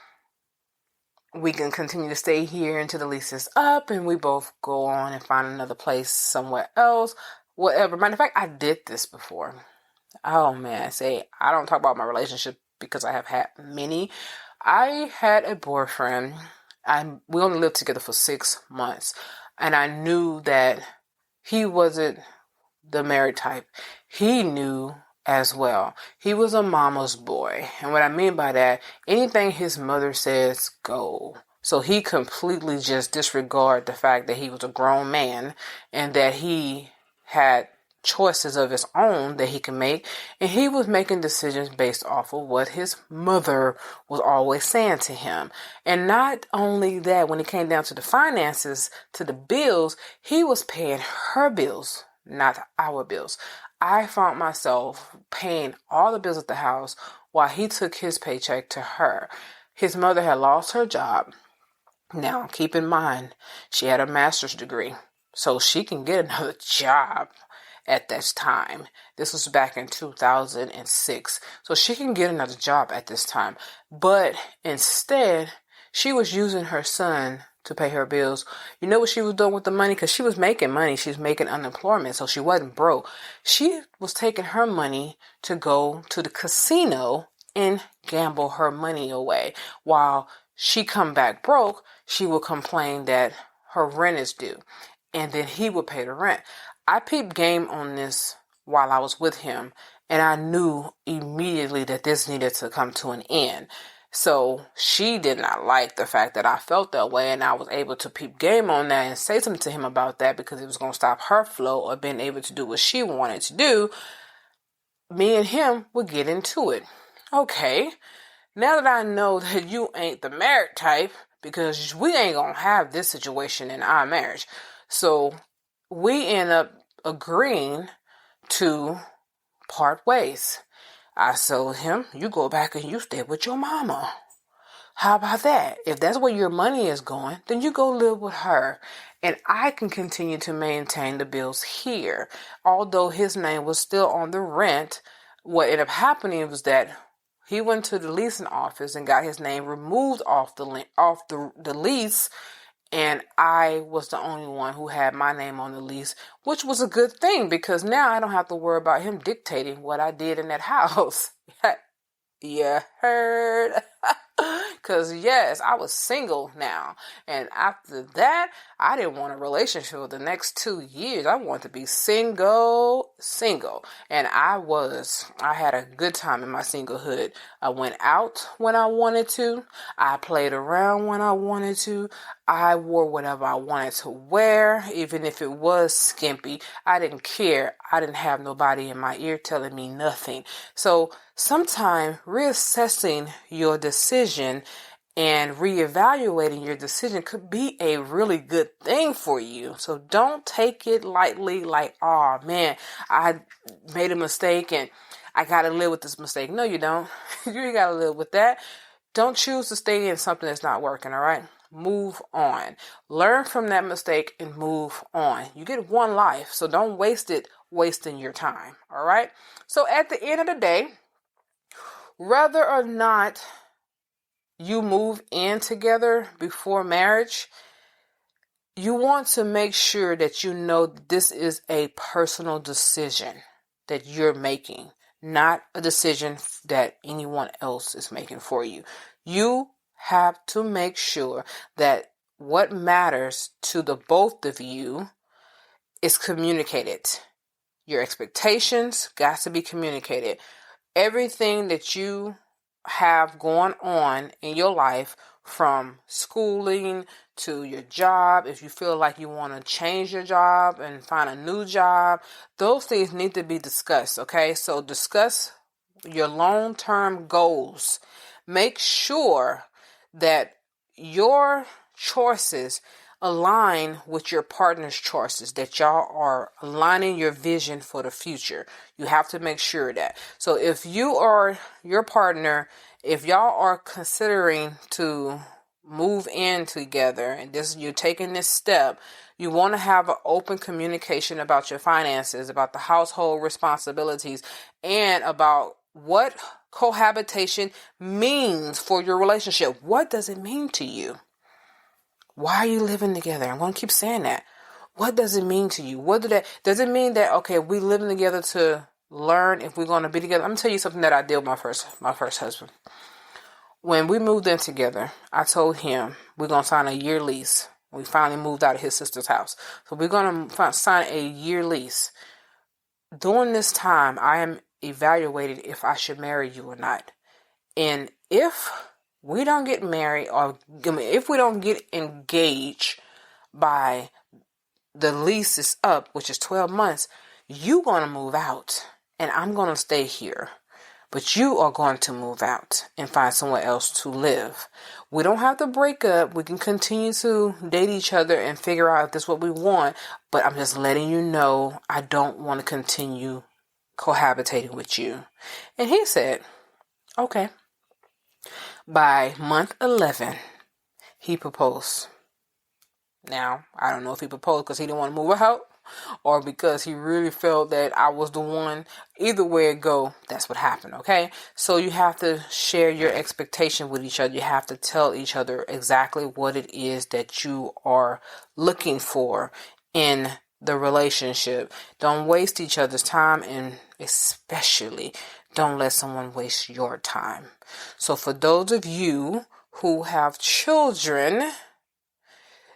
A: we can continue to stay here until the lease is up and we both go on and find another place somewhere else. Whatever. Matter of fact, I did this before. Oh man, I don't talk about my relationship because I have had many. I had a boyfriend. We only lived together for 6 months, and I knew that he wasn't the married type. He knew as well. He was a mama's boy. And what I mean by that, anything his mother says, go. So he completely just disregarded the fact that he was a grown man and that he had choices of his own that he can make. And he was making decisions based off of what his mother was always saying to him. And not only that, when it came down to the finances, to the bills, he was paying her bills, not our bills. I found myself paying all the bills at the house while he took his paycheck to her. His mother had lost her job. Now, keep in mind, she had a master's degree, so she can get another job at this time. This was back in 2006. So she can get another job at this time. But instead, she was using her son to pay her bills. You know what she was doing with the money? Because she was making money. She was making unemployment, so she wasn't broke. She was taking her money to go to the casino and gamble her money away. While she come back broke, she would complain that her rent is due. And then he would pay the rent. I peeped game on this while I was with him, and I knew immediately that this needed to come to an end. So she did not like the fact that I felt that way, and I was able to peep game on that and say something to him about that because it was going to stop her flow of being able to do what she wanted to do. Me and him would get into it. Okay, now that I know that you ain't the married type, because we ain't going to have this situation in our marriage. So we end up agreeing to part ways. I told him, you go back and you stay with your mama. How about that? If that's where your money is going, then you go live with her. And I can continue to maintain the bills here. Although his name was still on the rent, what ended up happening was that he went to the leasing office and got his name removed off the lease. And I was the only one who had my name on the lease, which was a good thing because now I don't have to worry about him dictating what I did in that house. You heard? Because yes, I was single now. And after that, I didn't want a relationship for the next 2 years. I wanted to be single. And I had a good time in my singlehood. I went out when I wanted to. I played around when I wanted to. I wore whatever I wanted to wear, even if it was skimpy. I didn't care. I didn't have nobody in my ear telling me nothing. So sometimes reassessing your decision and reevaluating your decision could be a really good thing for you. So don't take it lightly like, oh man, I made a mistake and I got to live with this mistake. No, you don't. You got to live with that. Don't choose to stay in something that's not working, all right? Move on. Learn from that mistake and move on. You get one life, so don't waste it wasting your time, all right? So at the end of the day, whether or not you move in together before marriage, you want to make sure that you know this is a personal decision that you're making, not a decision that anyone else is making for you. You have to make sure that what matters to the both of you is communicated. Your expectations got to be communicated. Everything that you have going on in your life, from schooling to your job, if you feel like you want to change your job and find a new job, those things need to be discussed, okay? So discuss your long-term goals. Make sure that your choices align with your partner's choices, that y'all are aligning your vision for the future. You have to make sure that. So if you or your partner, if y'all are considering to move in together and you're taking this step, you want to have an open communication about your finances, about the household responsibilities, and about what cohabitation means for your relationship. What does it mean to you? Why are you living together? I'm going to keep saying that. What does it mean to you? Does it mean that, okay, we living together to learn if we're going to be together? I'm going to tell you something that I did with my first husband. When we moved in together, I told him we're going to sign a year lease. We finally moved out of his sister's house. So we're going to sign a year lease. During this time, I am evaluated if I should marry you or not. And if we don't get married, or if we don't get engaged by the lease is up, which is 12 months, you're going to move out and I'm going to stay here. But you are going to move out and find somewhere else to live. We don't have to break up. We can continue to date each other and figure out if this is what we want. But I'm just letting you know I don't want to continue cohabitating with you. And he said, okay. By month 11, he proposed. Now, I don't know if he proposed because he didn't want to move out or because he really felt that I was the one. Either way it go, that's what happened, okay? So you have to share your expectation with each other. You have to tell each other exactly what it is that you are looking for in the relationship. Don't waste each other's time, and especially don't let someone waste your time. So for those of you who have children,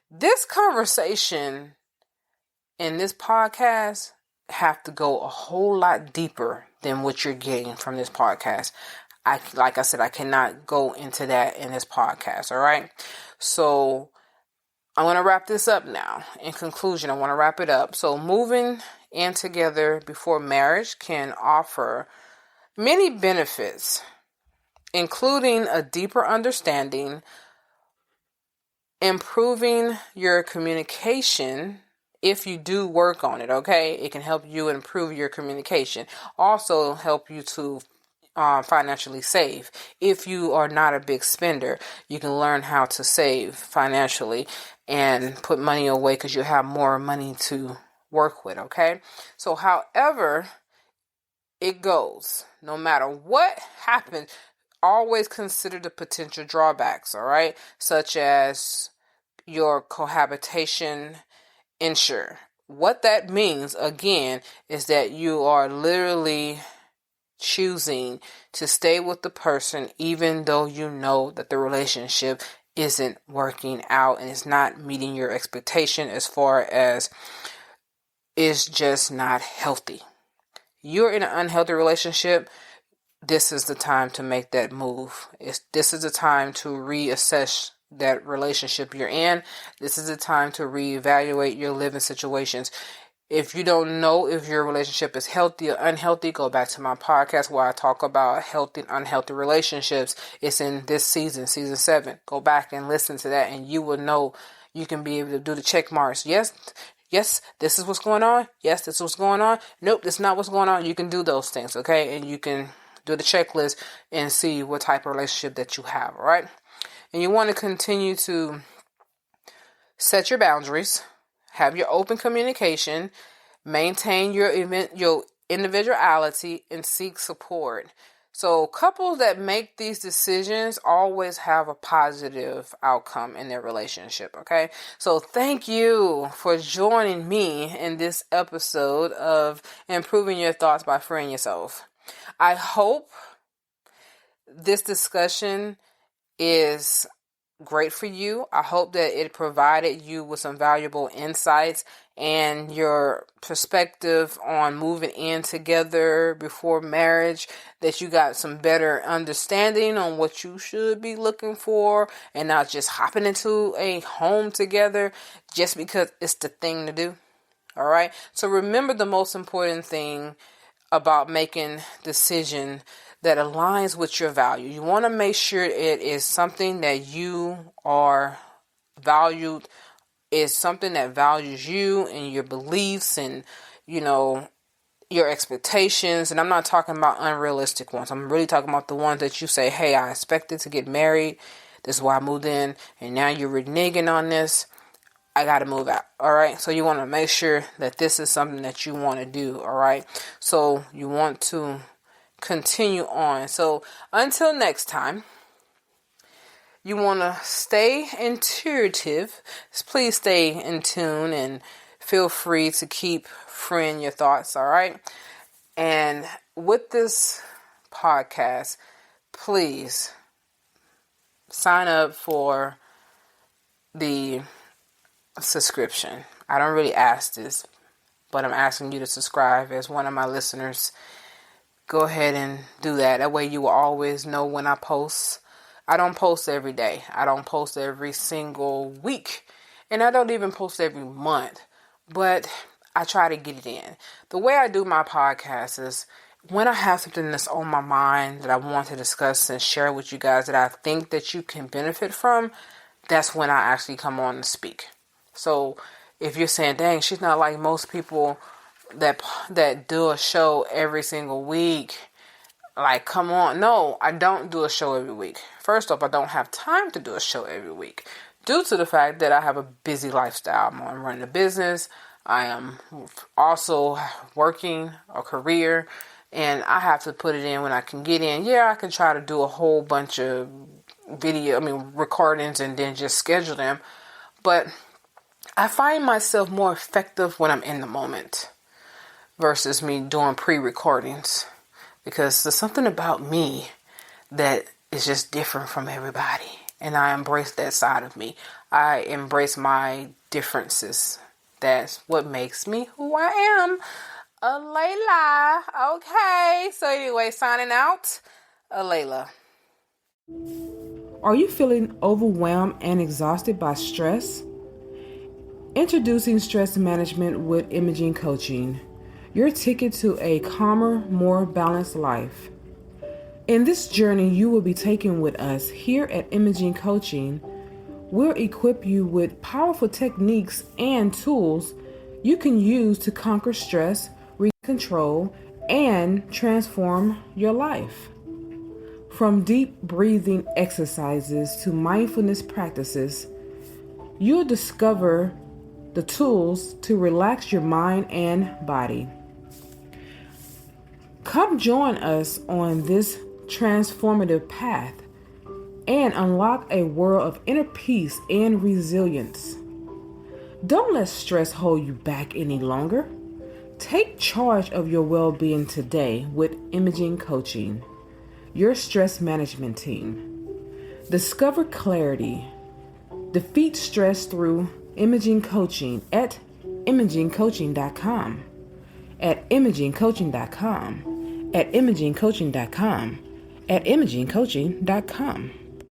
A: this conversation in this podcast have to go a whole lot deeper than what you're getting from this podcast. Like I said, I cannot go into that in this podcast, all right? So I want to wrap this up now. In conclusion, I want to wrap it up. So moving in together before marriage can offer many benefits, including a deeper understanding, improving your communication. If you do work on it, okay, it can help you improve your communication. Also help you to financially save. If you are not a big spender, you can learn how to save financially and put money away because you have more money to work with, okay? So however it goes, no matter what happens, always consider the potential drawbacks, all right? Such as your cohabitation insure. What that means, again, is that you are literally choosing to stay with the person even though you know that the relationship isn't working out and it's not meeting your expectation as far as it's just not healthy. You're in an unhealthy relationship, this is the time to make that move. This is the time to reassess that relationship you're in. This is the time to reevaluate your living situations. If you don't know if your relationship is healthy or unhealthy, go back to my podcast where I talk about healthy and unhealthy relationships. It's in this season 7. Go back and listen to that and you will know. You can be able to do the check marks. Yes, this is what's going on. Yes, this is what's going on. Nope, this is not what's going on. You can do those things, okay? And you can do the checklist and see what type of relationship that you have, all right? And you want to continue to set your boundaries, have your open communication, maintain your individuality, and seek support. So couples that make these decisions always have a positive outcome in their relationship, okay? So thank you for joining me in this episode of Improving Your Thoughts by Freeing Yourself. I hope this discussion is great for you. I hope that it provided you with some valuable insights and your perspective on moving in together before marriage, that you got some better understanding on what you should be looking for and not just hopping into a home together just because it's the thing to do. All right. So remember the most important thing about making decision that aligns with your value. You want to make sure it is something that you are valued, is something that values you and your beliefs and, your expectations. And I'm not talking about unrealistic ones. I'm really talking about the ones that you say, hey, I expected to get married. This is why I moved in. And now you're reneging on this. I got to move out. All right. So you want to make sure that this is something that you want to do. All right. So you want to continue on. So until next time, you want to stay intuitive. Please stay in tune and feel free to keep freeing your thoughts. All right. And with this podcast, please sign up for the subscription. I don't really ask this, but I'm asking you to subscribe as one of my listeners. Go ahead and do that. That way you will always know when I post. I don't post every day. I don't post every single week. And I don't even post every month. But I try to get it in. The way I do my podcast is when I have something that's on my mind that I want to discuss and share with you guys that I think that you can benefit from, that's when I actually come on to speak. So if you're saying, dang, she's not like most people that do a show every single week, like, come on. No, I don't do a show every week. First off, I don't have time to do a show every week due to the fact that I have a busy lifestyle. I'm running a business. I am also working a career, and I have to put it in when I can get in. Yeah, I can try to do a whole bunch of recordings and then just schedule them. But I find myself more effective when I'm in the moment versus me doing pre-recordings, because there's something about me that is just different from everybody, and I embrace that side of me. I embrace my differences. That's what makes me who I am. Layla. Okay, so anyway, signing out. Layla.
C: Are you feeling overwhelmed and exhausted by stress? Introducing Stress Management with Imaging Coaching, your ticket to a calmer, more balanced life. In this journey you will be taking with us here at Imaging Coaching, we'll equip you with powerful techniques and tools you can use to conquer stress, regain control, and transform your life. From deep breathing exercises to mindfulness practices, you'll discover the tools to relax your mind and body. Come join us on this transformative path and unlock a world of inner peace and resilience. Don't let stress hold you back any longer. Take charge of your well-being today with Imaging Coaching, your stress management team. Discover clarity. Defeat stress through Imaging Coaching at imagingcoaching.com, at imagingcoaching.com, at imagingcoaching.com, at imagingcoaching.com.